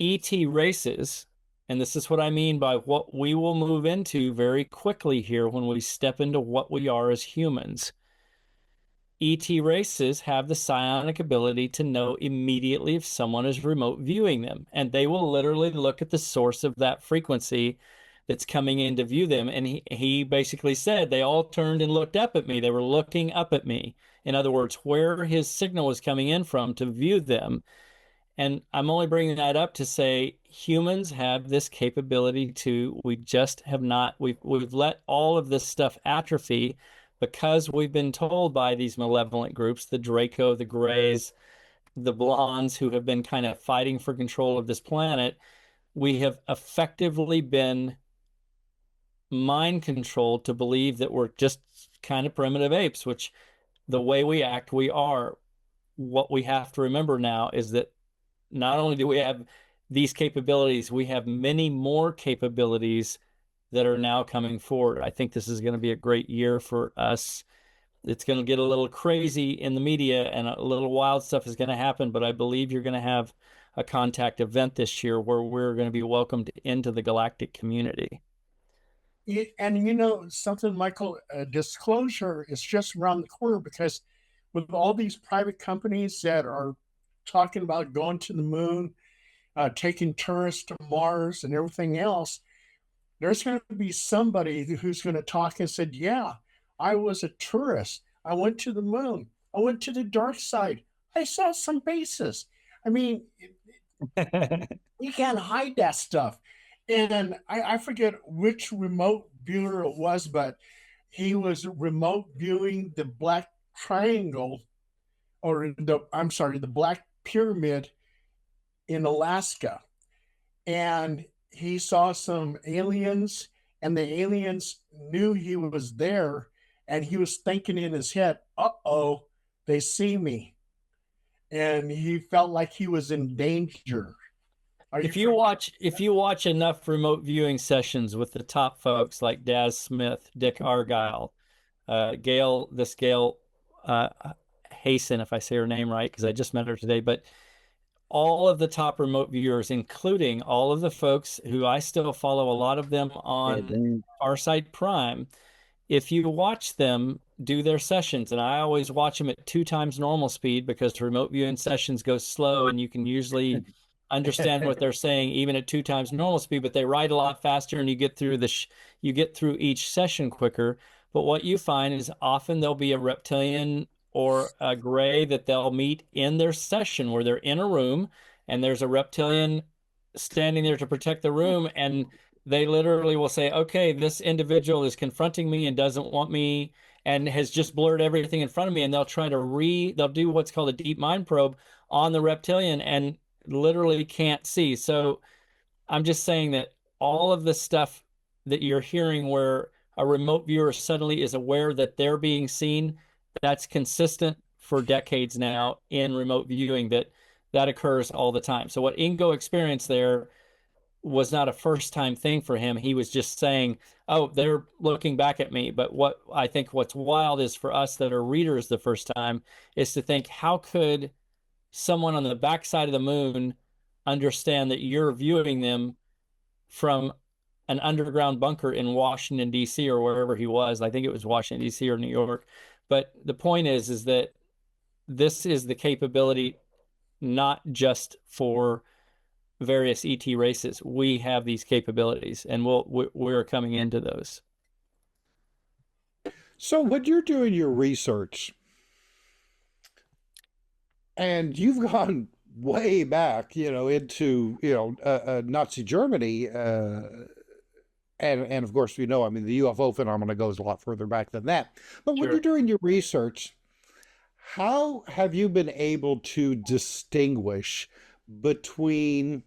ET races, and this is what I mean by what we will move into very quickly here when we step into what we are as humans. ET races have the psionic ability to know immediately if someone is remote viewing them, and they will literally look at the source of that frequency that's coming in to view them. And he basically said they all turned and looked up at me. They were looking up at me. In other words, where his signal was coming in from to view them. And I'm only bringing that up to say humans have this capability too. We just have not, we've let all of this stuff atrophy because we've been told by these malevolent groups, the Draco, the Greys, the Blondes, who have been kind of fighting for control of this planet. We have effectively been mind controlled to believe that we're just kind of primitive apes, which the way we act, we are. What we have to remember now is that not only do we have these capabilities, we have many more capabilities that are now coming forward. I think this is going to be a great year for us. It's going to get a little crazy in the media and a little wild stuff is going to happen, but I believe you're going to have a contact event this year where we're going to be welcomed into the galactic community. And you know something, Michael, disclosure is just around the corner, because with all these private companies that are talking about going to the moon, taking tourists to Mars and everything else, there's going to be somebody who's going to talk and said, yeah, I was a tourist. I went to the moon. I went to the dark side. I saw some bases. I mean, you can't hide that stuff. And I forget which remote viewer it was, but he was remote viewing the Black Triangle, or the Black Pyramid in Alaska. And he saw some aliens, and the aliens knew he was there, and he was thinking in his head, uh-oh, they see me. And he felt like he was in danger. If you watch enough remote viewing sessions with the top folks like Daz Smith, Dick Argyle, Gail Hasten, if I say her name right, because I just met her today, but all of the top remote viewers, including all of the folks who I still follow, a lot of them on Farsight Prime, if you watch them do their sessions, and I always watch them at 2 times normal speed because remote viewing sessions go slow and you can usually understand what they're saying even at 2 times normal speed, but they write a lot faster and you get through you get through each session quicker. But what you find is often there'll be a reptilian or a gray that they'll meet in their session where they're in a room and there's a reptilian standing there to protect the room, and they literally will say, okay, this individual is confronting me and doesn't want me and has just blurred everything in front of me, and they'll try to they'll do what's called a deep mind probe on the reptilian and literally can't see. So I'm just saying that all of the stuff that you're hearing where a remote viewer suddenly is aware that they're being seen, that's consistent for decades now in remote viewing, that occurs all the time. So what Ingo experienced there was not a first time thing for him. He was just saying, oh, they're looking back at me. But what I think what's wild is for us that are readers the first time is to think, how could someone on the backside of the moon understand that you're viewing them from an underground bunker in Washington, D.C. or wherever he was? I think it was Washington, D.C. or New York. But the point is that this is the capability not just for various ET races. We have these capabilities, and we're coming into those. So when you're doing your research, and you've gone way back, into, Nazi Germany, and of course, I mean, the UFO phenomena goes a lot further back than that. But when Sure. you're doing your research, how have you been able to distinguish between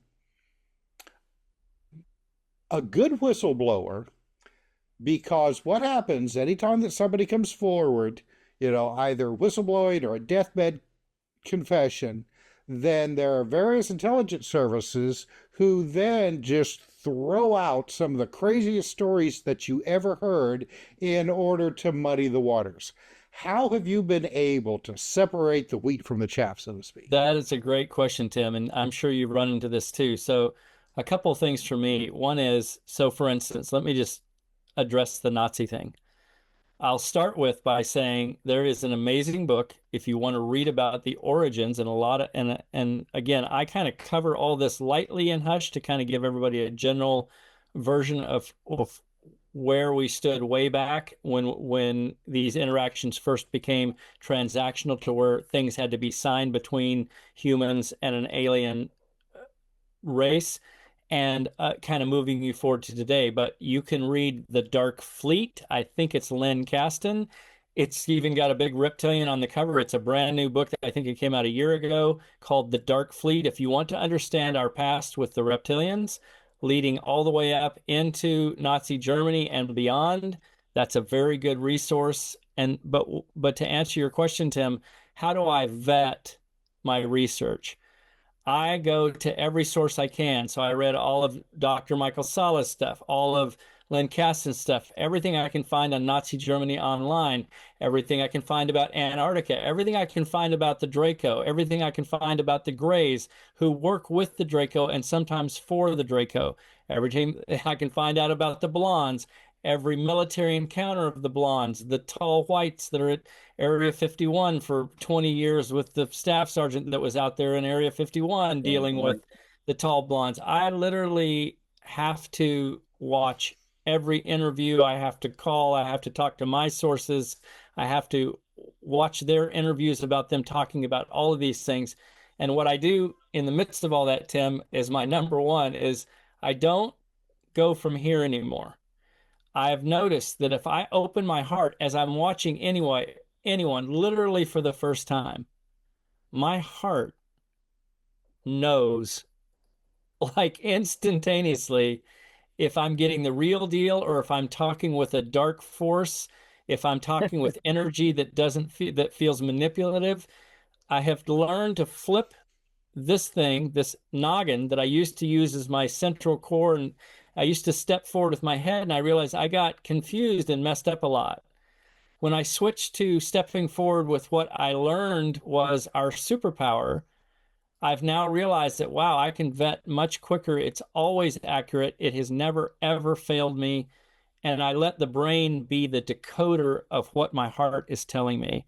a good whistleblower? Because what happens anytime that somebody comes forward, either whistleblowing or a deathbed confession, then there are various intelligence services who then just throw out some of the craziest stories that you ever heard in order to muddy the waters. How have you been able to separate the wheat from the chaff, so to speak? That is a great question, Tim, and I'm sure you've run into this too. So a couple of things for me. One is, so for instance, let me just address the Nazi thing. I'll start with by saying there is an amazing book if you want to read about the origins, and and again, I kind of cover all this lightly in Hush to kind of give everybody a general version of where we stood way back when these interactions first became transactional to where things had to be signed between humans and an alien race, and kind of moving you forward to today. But you can read The Dark Fleet. I think it's Len Kasten. It's even got a big reptilian on the cover. It's a brand new book that I think it came out a year ago called The Dark Fleet. If you want to understand our past with the reptilians, leading all the way up into Nazi Germany and beyond, that's a very good resource. But to answer your question, Tim, how do I vet my research? I go to every source I can. So I read all of Dr. Michael Sala's stuff, all of Len Kasten's stuff, everything I can find on Nazi Germany online, everything I can find about Antarctica, everything I can find about the Draco, everything I can find about the Greys who work with the Draco and sometimes for the Draco, everything I can find out about the Blondes, every military encounter of the Blondes, the tall whites that are at Area 51 for 20 years with the staff sergeant that was out there in Area 51 dealing with the tall blondes. I literally have to watch every interview. I have to call. I have to talk to my sources. I have to watch their interviews about them talking about all of these things. And what I do in the midst of all that, Tim, is my number one is I don't go from here anymore. I've noticed that if I open my heart as I'm watching anyone literally for the first time, my heart knows like instantaneously if I'm getting the real deal or if I'm talking with a dark force, if I'm talking with energy that feels manipulative. I have learned to flip this noggin that I used to use as my central core, and I used to step forward with my head, and I realized I got confused and messed up a lot. When I switched to stepping forward with what I learned was our superpower, I've now realized that, wow, I can vet much quicker. It's always accurate. It has never, ever failed me. And I let the brain be the decoder of what my heart is telling me.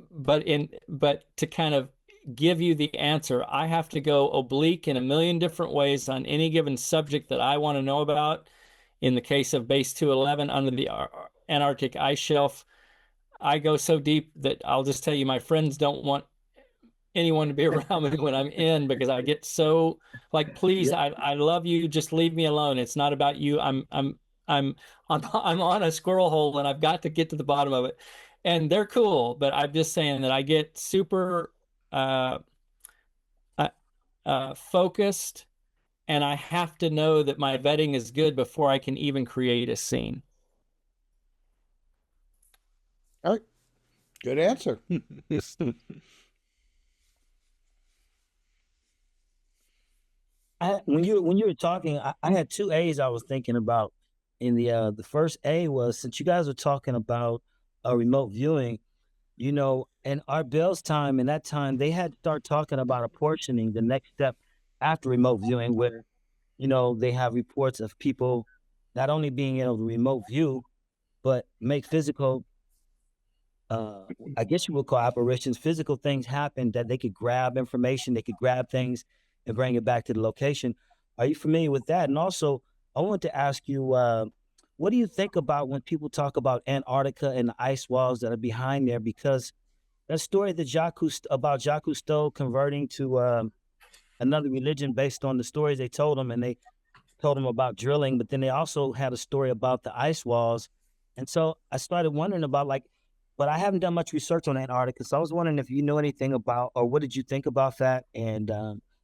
But to kind of give you the answer, I have to go oblique in a million different ways on any given subject that I want to know about. In the case of Base 211 under the Antarctic ice shelf, I go so deep that I'll just tell you, my friends don't want anyone to be around me when I'm in, because I get so like, please, I love you, just leave me alone. It's not about you. I'm on a squirrel hole and I've got to get to the bottom of it. And they're cool, but I'm just saying that I get super focused, and I have to know that my vetting is good before I can even create a scene. All right. Good answer. When you were talking, I had two A's I was thinking about. In the first A was, since you guys were talking about remote viewing, in our Bill's time, in that time, they had to start talking about apportioning the next step after remote viewing, where they have reports of people not only being able to remote view, but make physical, I guess you would call apparitions, physical things happen, that they could grab information, they could grab things and bring it back to the location. Are you familiar with that? And also, I want to ask you, what do you think about when people talk about Antarctica and the ice walls that are behind there? Because that story that Jacques Cousteau converting to another religion based on the stories they told him, and they told him about drilling, but then they also had a story about the ice walls. And so I started wondering about, but I haven't done much research on Antarctica, so I was wondering if you know anything about, or what did you think about that? And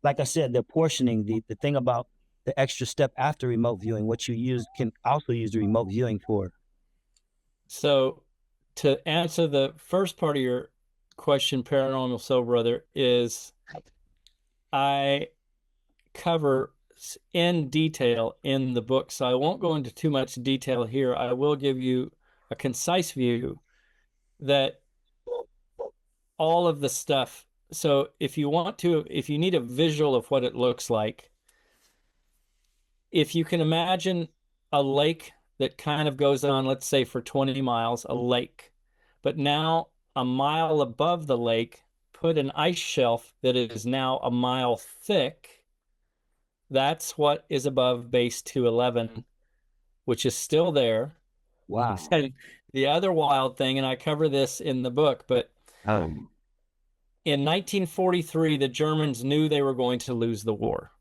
like I said, the portioning, the thing about the extra step after remote viewing, what you can also use the remote viewing for. So to answer the first part of your question, Paranormal Soul Brother, is I cover in detail in the book, so I won't go into too much detail here. I will give you a concise view that all of the stuff. So if you need a visual of what it looks like, if you can imagine a lake that kind of goes on, let's say for 20 miles, a lake, but now a mile above the lake, put an ice shelf that is now a mile thick. That's what is above Base 211, which is still there. Wow. And the other wild thing, and I cover this in the book, but in 1943, the Germans knew they were going to lose the war.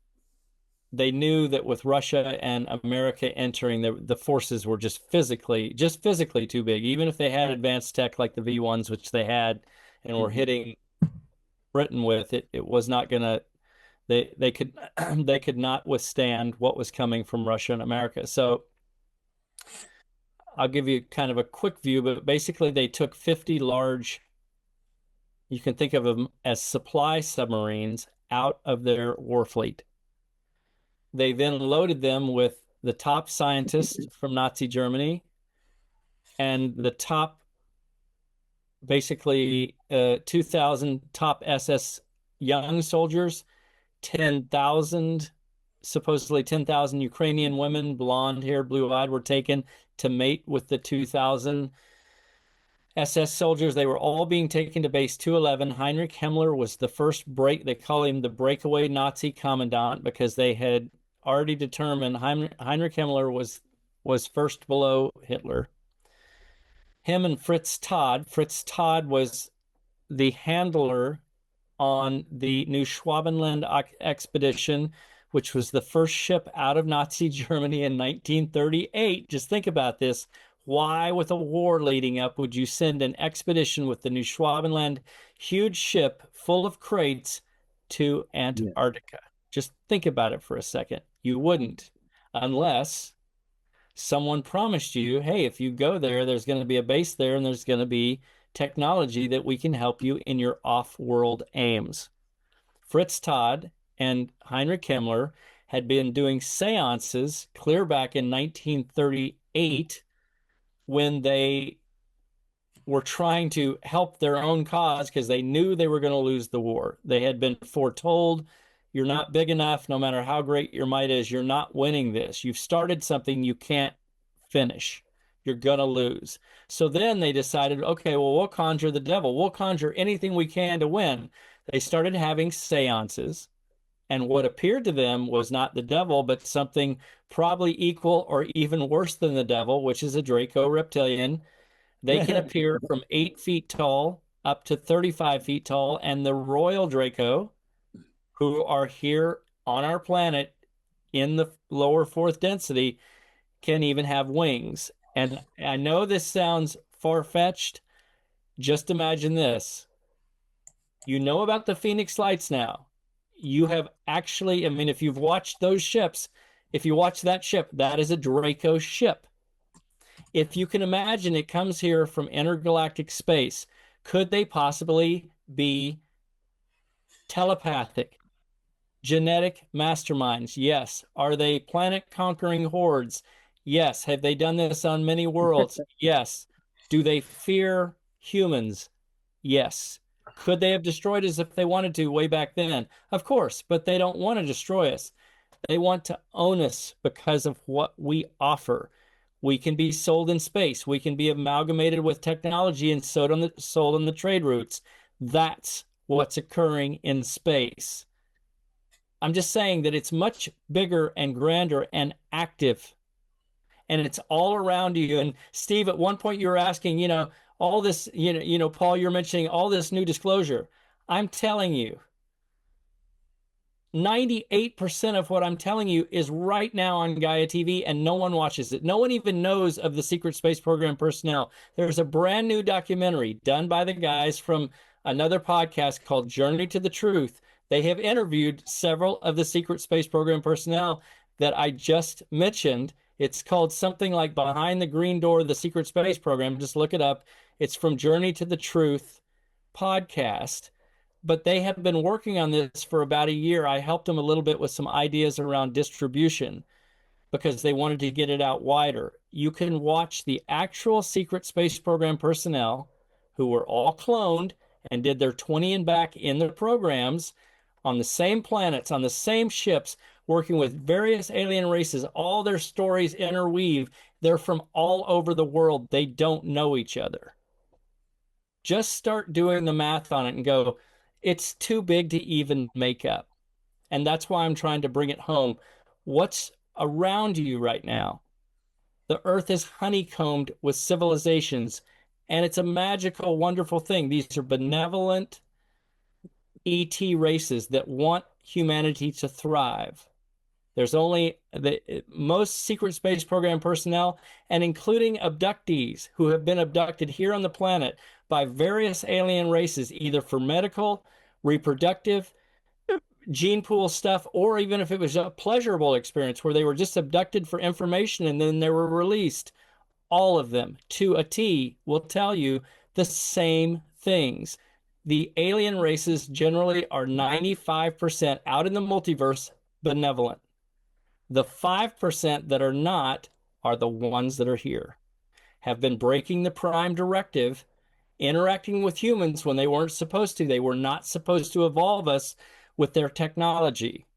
They knew that with Russia and America entering, the forces were just physically too big. Even if they had advanced tech like the V1s, which they had, and were hitting Britain with it, it was not going to. They could not withstand what was coming from Russia and America. So I'll give you kind of a quick view, but basically they took 50 large, you can think of them as supply submarines, out of their war fleet. They then loaded them with the top scientists from Nazi Germany and the top, basically 2,000 top SS young soldiers, 10,000, supposedly 10,000 Ukrainian women, blonde hair, blue-eyed, were taken to mate with the 2,000 SS soldiers. They were all being taken to Base 211. Heinrich Himmler was the first they call him the breakaway Nazi commandant, because they had already determined Heinrich Himmler was first below Hitler. Him and Fritz Todd was the handler on the New Schwabenland expedition, which was the first ship out of Nazi Germany in 1938. Just think about this. Why, with a war leading up, would you send an expedition with the New Schwabenland, huge ship full of crates, to Antarctica? Yeah. Just think about it for a second. You wouldn't, unless someone promised you, hey, if you go there, there's going to be a base there, and there's going to be technology that we can help you in your off-world aims. Fritz Todd and Heinrich Himmler had been doing seances clear back in 1938, when they were trying to help their own cause because they knew they were going to lose the war. They had been foretold, you're not big enough, no matter how great your might is, you're not winning this. You've started something you can't finish. You're going to lose. So then they decided, okay, well, we'll conjure the devil. We'll conjure anything we can to win. They started having seances. And what appeared to them was not the devil, but something probably equal or even worse than the devil, which is a Draco reptilian. They can appear from 8 feet tall up to 35 feet tall. And the royal Draco, who are here on our planet in the lower fourth density, can even have wings. And I know this sounds far-fetched. Just imagine this. You know about the Phoenix Lights now. You have actually, I mean, if you've watched those ships, if you watch that ship, that is a Draco ship. If you can imagine, it comes here from intergalactic space. Could they possibly be telepathic, genetic masterminds? Yes. Are they planet-conquering hordes? Yes. Have they done this on many worlds? Yes. Do they fear humans? Yes. Could they have destroyed us if they wanted to way back then? Of course, but they don't want to destroy us. They want to own us because of what we offer. We can be sold in space. We can be amalgamated with technology and sold on the trade routes. That's what's occurring in space. I'm just saying that it's much bigger and grander and active. And it's all around you. And Steve, at one point you were asking, all this, Paul, you're mentioning all this new disclosure. I'm telling you, 98% of what I'm telling you is right now on Gaia TV, and no one watches it. No one even knows of the secret space program personnel. There's a brand new documentary done by the guys from another podcast called Journey to the Truth. They have interviewed several of the secret space program personnel that I just mentioned. It's called something like Behind the Green Door of the Secret Space Program. Just look it up. It's from Journey to the Truth podcast. But they have been working on this for about a year. I helped them a little bit with some ideas around distribution because they wanted to get it out wider. You can watch the actual secret space program personnel who were all cloned and did their 20 and back in their programs on the same planets, on the same ships, working with various alien races. All their stories interweave. They're from all over the world. They don't know each other. Just start doing the math on it and go, it's too big to even make up. And that's why I'm trying to bring it home. What's around you right now? The earth is honeycombed with civilizations, and it's a magical, wonderful thing. These are benevolent ET races that want humanity to thrive. There's only most secret space program personnel, and including abductees who have been abducted here on the planet by various alien races, either for medical, reproductive, gene pool stuff, or even if it was a pleasurable experience where they were just abducted for information and then they were released. All of them, to a T, will tell you the same things. The alien races generally are 95% out in the multiverse benevolent. The 5% that are not are the ones that are here, have been breaking the prime directive, interacting with humans when they weren't supposed to. They were not supposed to evolve us with their technology.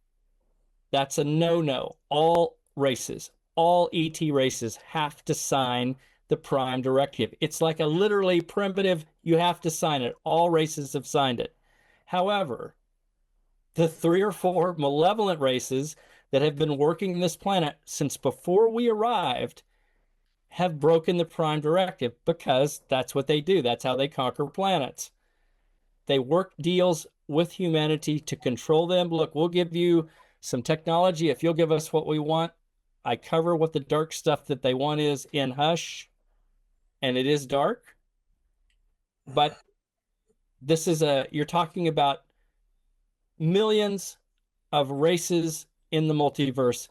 That's a no-no. All races, all ET races have to sign the prime directive. It's like a literally primitive, you have to sign it. All races have signed it. However, the 3 or 4 malevolent races that have been working this planet since before we arrived have broken the prime directive because that's what they do. That's how they conquer planets. They work deals with humanity to control them. Look, we'll give you some technology if you'll give us what we want. I cover what the dark stuff that they want is in Hush, and it is dark. But this is you're talking about millions of races in the multiverse,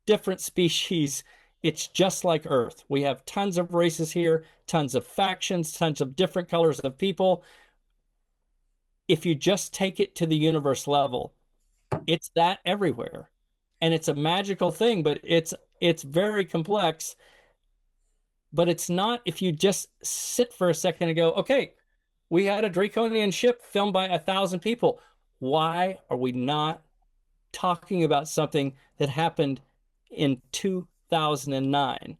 different species. It's just like Earth. We have tons of races here, tons of factions, tons of different colors of people. If you just take it to the universe level, it's that everywhere. And it's a magical thing, but it's very complex. But it's not if you just sit for a second and go, okay, we had a Draconian ship filmed by 1,000 people. Why are we not talking about something that happened in 2009?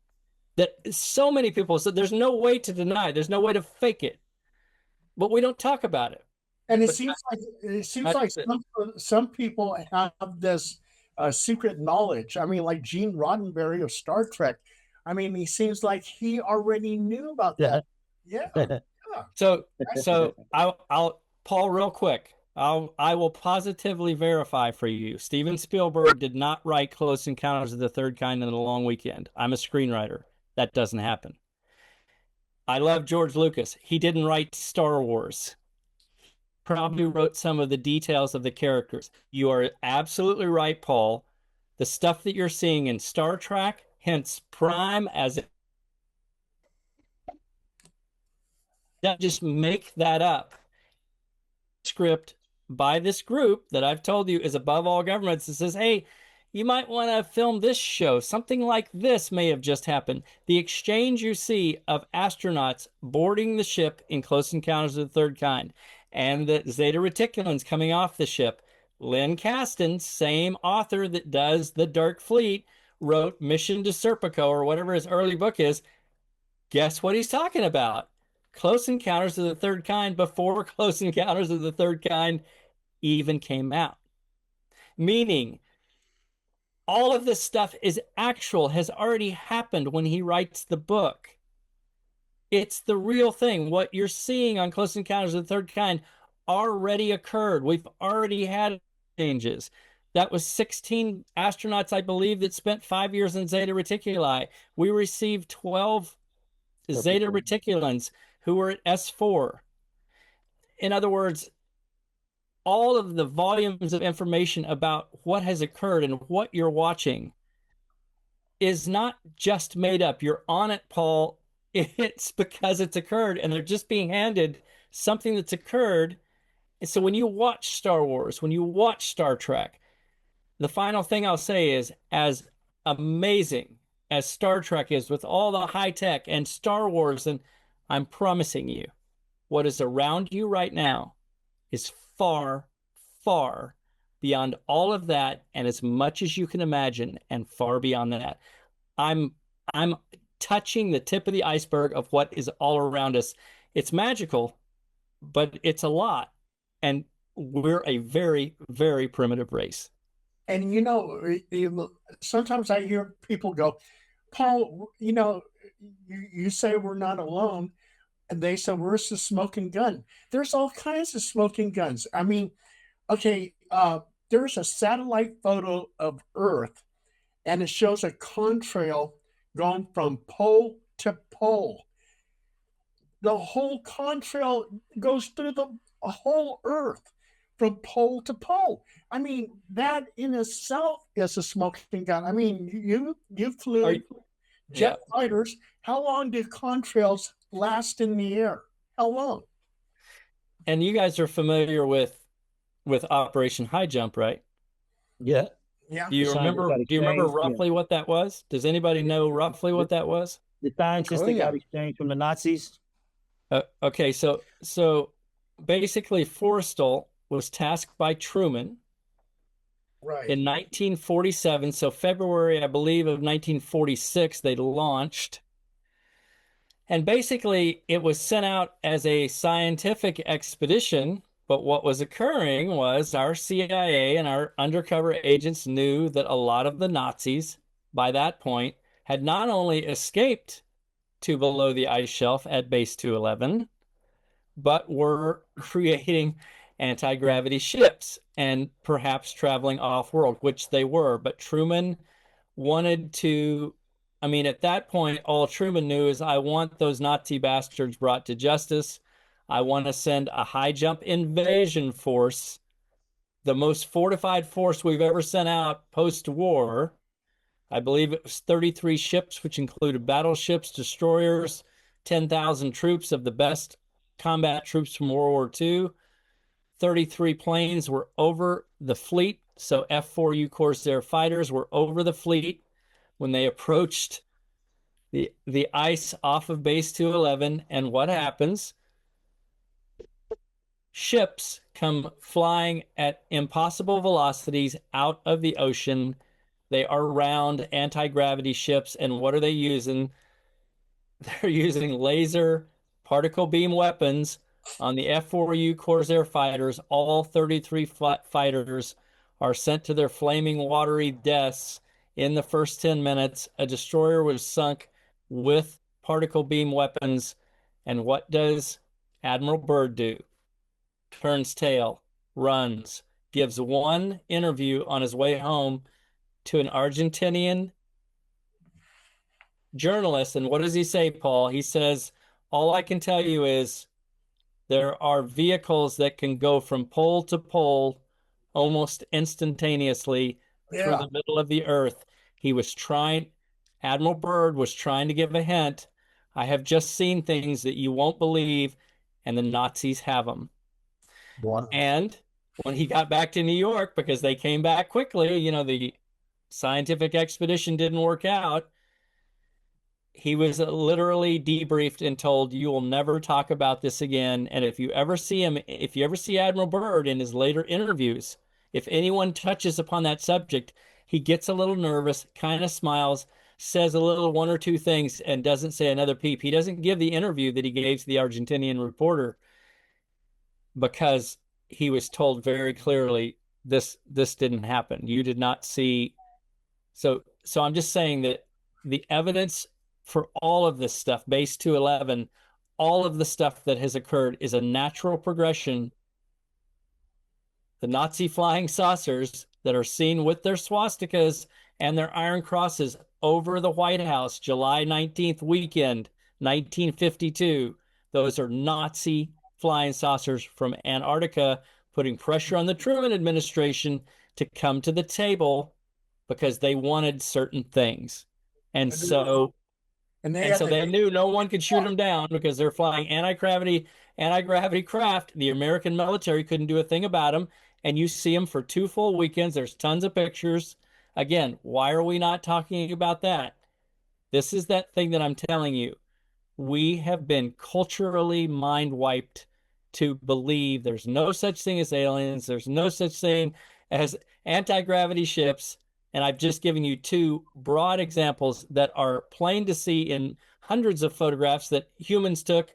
That so many people said there's no way to deny, there's no way to fake it, but we don't talk about it. And it But seems like some people have this secret knowledge. I mean, like Gene Roddenberry of Star Trek. I mean, he seems like he already knew about that. Yeah. So I'll Paul, real quick. I will positively verify for you. Steven Spielberg did not write Close Encounters of the Third Kind in a long weekend. I'm a screenwriter. That doesn't happen. I love George Lucas. He didn't write Star Wars. Probably wrote some of the details of the characters. You are absolutely right, Paul. The stuff that you're seeing in Star Trek, hence Prime, as don't just make that up. Script by this group that I've told you is above all governments. It says, hey, you might want to film this show. Something like this may have just happened. The exchange you see of astronauts boarding the ship in Close Encounters of the Third Kind and the Zeta Reticulans coming off the ship. Lynn Kasten, same author that does The Dark Fleet, wrote Mission to Serpico, or whatever his early book is. Guess what he's talking about? Close Encounters of the Third Kind before Close Encounters of the Third Kind even came out. Meaning, all of this stuff is actual, has already happened when he writes the book. It's the real thing. What you're seeing on Close Encounters of the Third Kind already occurred. We've already had changes. That was 16 astronauts, I believe, that spent 5 years in Zeta Reticuli. We received 12 Zeta Reticulans who were at S4. In other words, all of the volumes of information about what has occurred and what you're watching is not just made up. You're on it, Paul. It's because it's occurred, and they're just being handed something that's occurred. And so when you watch Star Wars, when you watch Star Trek, the final thing I'll say is, as amazing as Star Trek is with all the high tech and Star Wars, and I'm promising you, what is around you right now is far, far beyond all of that, and as much as you can imagine, and far beyond that. I'm touching the tip of the iceberg of what is all around us. It's magical, but it's a lot, and we're a very, very primitive race. And sometimes I hear people go, Paul, you say we're not alone. And they say, where's the smoking gun? There's all kinds of smoking guns. I mean, okay, there's a satellite photo of Earth, and it shows a contrail going from pole to pole. The whole contrail goes through the whole Earth from pole to pole. I mean, that in itself is a smoking gun. I mean, you flew jet fighters. How long did contrails last in the air? How long? And you guys are familiar with Operation High Jump, right? Yeah. Yeah. Do you remember roughly what that was? Does anybody know roughly what that was? The scientists that got exchanged from the Nazis. Okay, so basically Forrestal was tasked by Truman in 1947. So February, I believe, of 1946, they launched. And basically, it was sent out as a scientific expedition. But what was occurring was our CIA and our undercover agents knew that a lot of the Nazis, by that point, had not only escaped to below the ice shelf at Base 211, but were creating anti-gravity ships and perhaps traveling off-world, which they were. But Truman wanted to, I mean, at that point, all Truman knew is, I want those Nazi bastards brought to justice. I want to send a high jump invasion force, the most fortified force we've ever sent out post-war. I believe it was 33 ships, which included battleships, destroyers, 10,000 troops of the best combat troops from World War II. 33 planes were over the fleet. So F-4U Corsair fighters were over the fleet when they approached the ice off of base 211. And what happens? Ships come flying at impossible velocities out of the ocean. They are round anti-gravity ships. And what are they using? They're using laser particle beam weapons on the F-4U Corsair fighters. All 33 fighters are sent to their flaming watery deaths in the first 10 minutes. A destroyer was sunk with particle beam weapons. And what does Admiral Byrd do? Turns tail, runs, gives one interview on his way home to an Argentinian journalist. And what does he say, Paul? He says, all I can tell you is there are vehicles that can go from pole to pole almost instantaneously through the middle of the earth. Admiral Byrd was trying to give a hint. I have just seen things that you won't believe, and the Nazis have them. Wow. And when he got back to New York, because they came back quickly, you know, the scientific expedition didn't work out, he was literally debriefed and told, you will never talk about this again. And if you ever see Admiral Byrd in his later interviews, if anyone touches upon that subject, he gets a little nervous, kind of smiles, says a little one or two things, and doesn't say another peep. He doesn't give the interview that he gave to the Argentinian reporter because he was told very clearly, this didn't happen. You did not see. So I'm just saying that the evidence for all of this stuff, base 211, all of the stuff that has occurred is a natural progression. The Nazi flying saucers that are seen with their swastikas and their iron crosses over the White House, July 19th weekend, 1952, those are Nazi flying saucers from Antarctica, putting pressure on the Truman administration to come to the table because they wanted certain things. And so they knew no one could shoot them down because they're flying anti-gravity craft. The American military couldn't do a thing about them. And you see them for 2 full weekends. There's tons of pictures. Again, why are we not talking about that? This is that thing that I'm telling you. We have been culturally mind wiped to believe there's no such thing as aliens. There's no such thing as anti-gravity ships. And I've just given you 2 broad examples that are plain to see in hundreds of photographs that humans took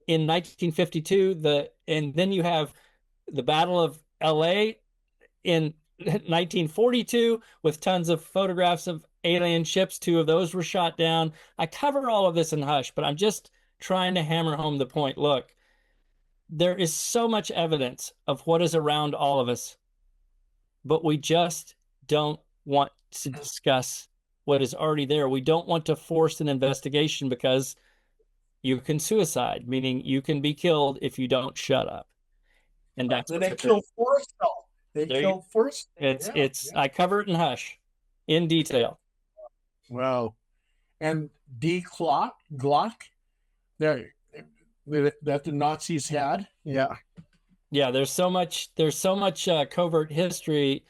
in 1952. And then you have the Battle of LA in 1942 with tons of photographs of alien ships. 2 of those were shot down. I cover all of this in Hush, but I'm just trying to hammer home the point. Look, there is so much evidence of what is around all of us, but we just don't want to discuss what is already there. We don't want to force an investigation because you can suicide, meaning you can be killed if you don't shut up. And that's they kill Forrest. They kill Forrest. I cover it in Hush in detail. Wow. And Glock there that the Nazis had. Yeah. There's so much covert history,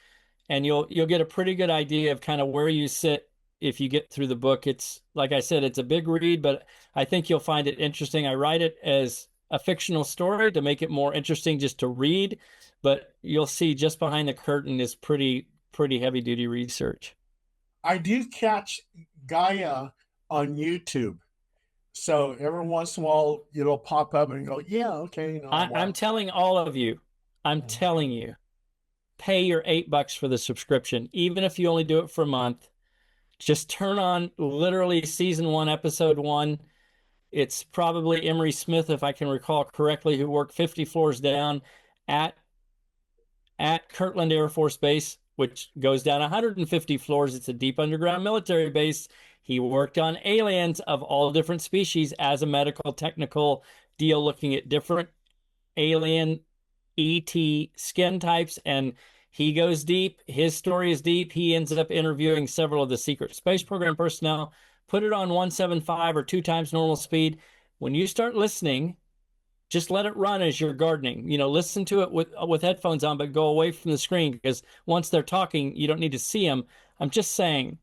and you'll get a pretty good idea of kind of where you sit if you get through the book. It's, like I said, it's a big read, but I think you'll find it interesting. I write it as a fictional story to make it more interesting just to read, but you'll see just behind the curtain is pretty heavy duty research. I do catch Gaia on YouTube. So every once in a while, it'll pop up and go, yeah, okay. I'm telling all of you, telling you, pay your $8 for the subscription, even if you only do it for a month. Just turn on literally season 1, episode 1. It's probably Emery Smith, if I can recall correctly, who worked 50 floors down at Kirtland Air Force Base, which goes down 150 floors. It's a deep underground military base. He worked on aliens of all different species as a medical technical deal, looking at different alien ET skin types, and he goes deep. His story is deep. He ends up interviewing several of the secret space program personnel. Put it on 175 or 2 times normal speed. When you start listening, just let it run as you're gardening. Listen to it with headphones on, but go away from the screen, because once they're talking, you don't need to see them. I'm just saying,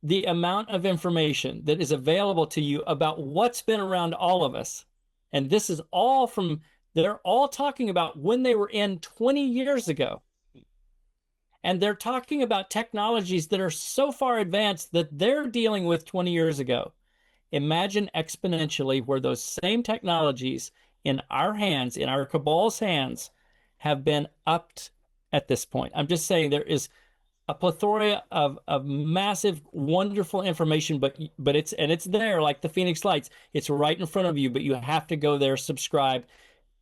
the amount of information that is available to you about what's been around all of us. And this is all from, they're all talking about when they were in 20 years ago. And they're talking about technologies that are so far advanced that they're dealing with 20 years ago. Imagine exponentially where those same technologies in our hands, in our cabal's hands, have been upped at this point. I'm just saying there is a plethora of massive, wonderful information, but it's there like the Phoenix Lights. It's right in front of you, but you have to go there, subscribe,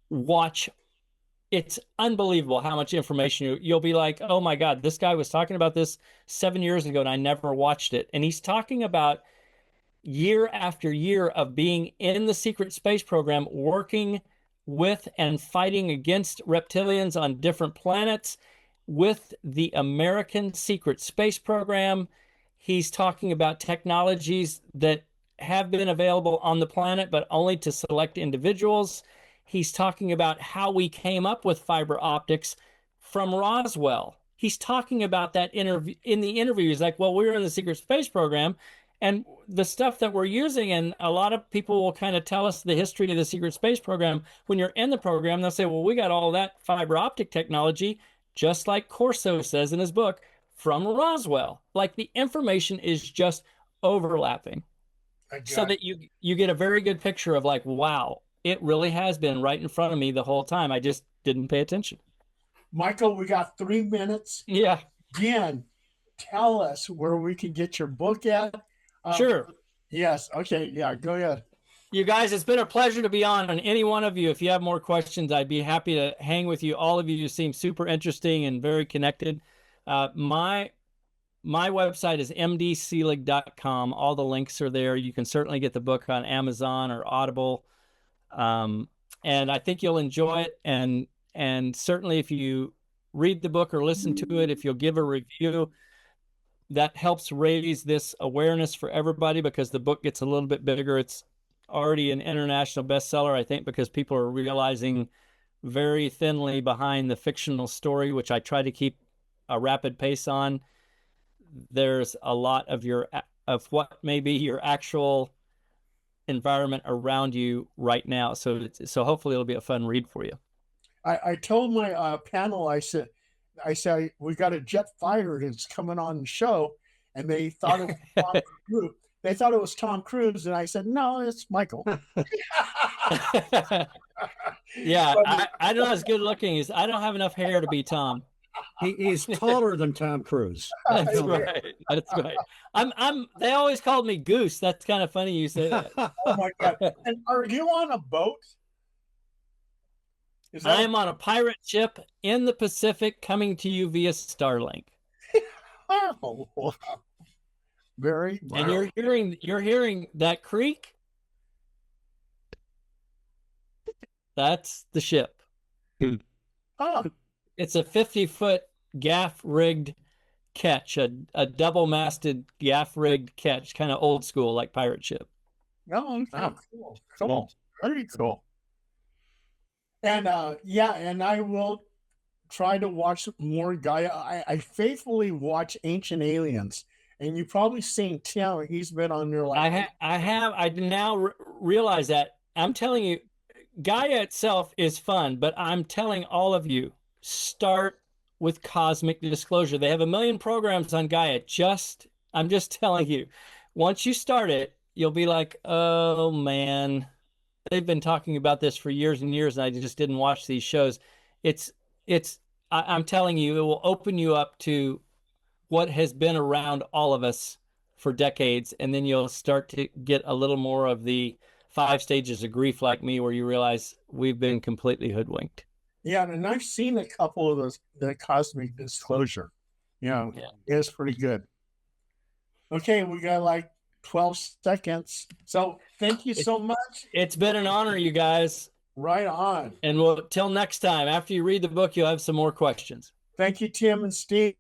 watch. It's unbelievable how much information you'll be like, oh my God, this guy was talking about this 7 years ago and I never watched it. And he's talking about year after year of being in the secret space program, working with and fighting against reptilians on different planets with the American secret space program. He's talking about technologies that have been available on the planet, but only to select individuals. He's talking about how we came up with fiber optics from Roswell. He's talking about that interview in the interview. He's like, well, we were in the secret space program and the stuff that we're using, and a lot of people will kind of tell us the history of the secret space program. When you're in the program, they'll say, well, we got all that fiber optic technology, just like Corso says in his book, from Roswell. Like the information is just overlapping so that you get a very good picture of like, wow, it really has been right in front of me the whole time. I just didn't pay attention. Michael, we got 3 minutes. Yeah. Again, tell us where we can get your book at. Sure. Yes. Okay. Yeah, go ahead. You guys, it's been a pleasure to be on. And any one of you, if you have more questions, I'd be happy to hang with you. All of you seem super interesting and very connected. My website is mdselig.com. All the links are there. You can certainly get the book on Amazon or Audible. And I think you'll enjoy it. And certainly if you read the book or listen to it, if you'll give a review, that helps raise this awareness for everybody because the book gets a little bit bigger. It's already an international bestseller, I think, because people are realizing very thinly behind the fictional story, which I try to keep a rapid pace on. There's a lot of what may be your actual environment around you right now. So hopefully it'll be a fun read for you. I told my panel, I said, we got a jet fighter that's coming on the show, and they thought it was Tom Cruise. They thought it was Tom Cruise, and I said, no, it's Michael. Yeah, I don't know as good looking as I don't have enough hair to be Tom. He's taller than Tom Cruise. That's right. That's right. They always called me Goose. That's kind of funny you say that. Oh my God. And are you on a boat? I am on a pirate ship in the Pacific coming to you via Starlink. Oh, wow. Very. And you're hearing that creak? That's the ship. Oh. It's a 50-foot gaff-rigged ketch, a double-masted gaff-rigged ketch, kind of old school, like pirate ship. Oh, cool. Cool. Very cool. And and I will try to watch more Gaia. I faithfully watch Ancient Aliens, and you've probably seen Tim. He's been on there. Like I have. I now realize that. I'm telling you, Gaia itself is fun, but I'm telling all of you, start with Cosmic Disclosure. They have 1 million programs on Gaia. I'm just telling you, once you start it, you'll be like, oh man, they've been talking about this for years and years, and I just didn't watch these shows. I'm telling you, it will open you up to what has been around all of us for decades, and then you'll start to get a little more of the 5 stages of grief like me, where you realize we've been completely hoodwinked. Yeah, and I've seen a couple of those, the Cosmic Disclosure. Yeah, it's pretty good. Okay, we got like 12 seconds. So thank you so much. It's been an honor, you guys. Right on. And till next time, after you read the book, you'll have some more questions. Thank you, Tim and Steve.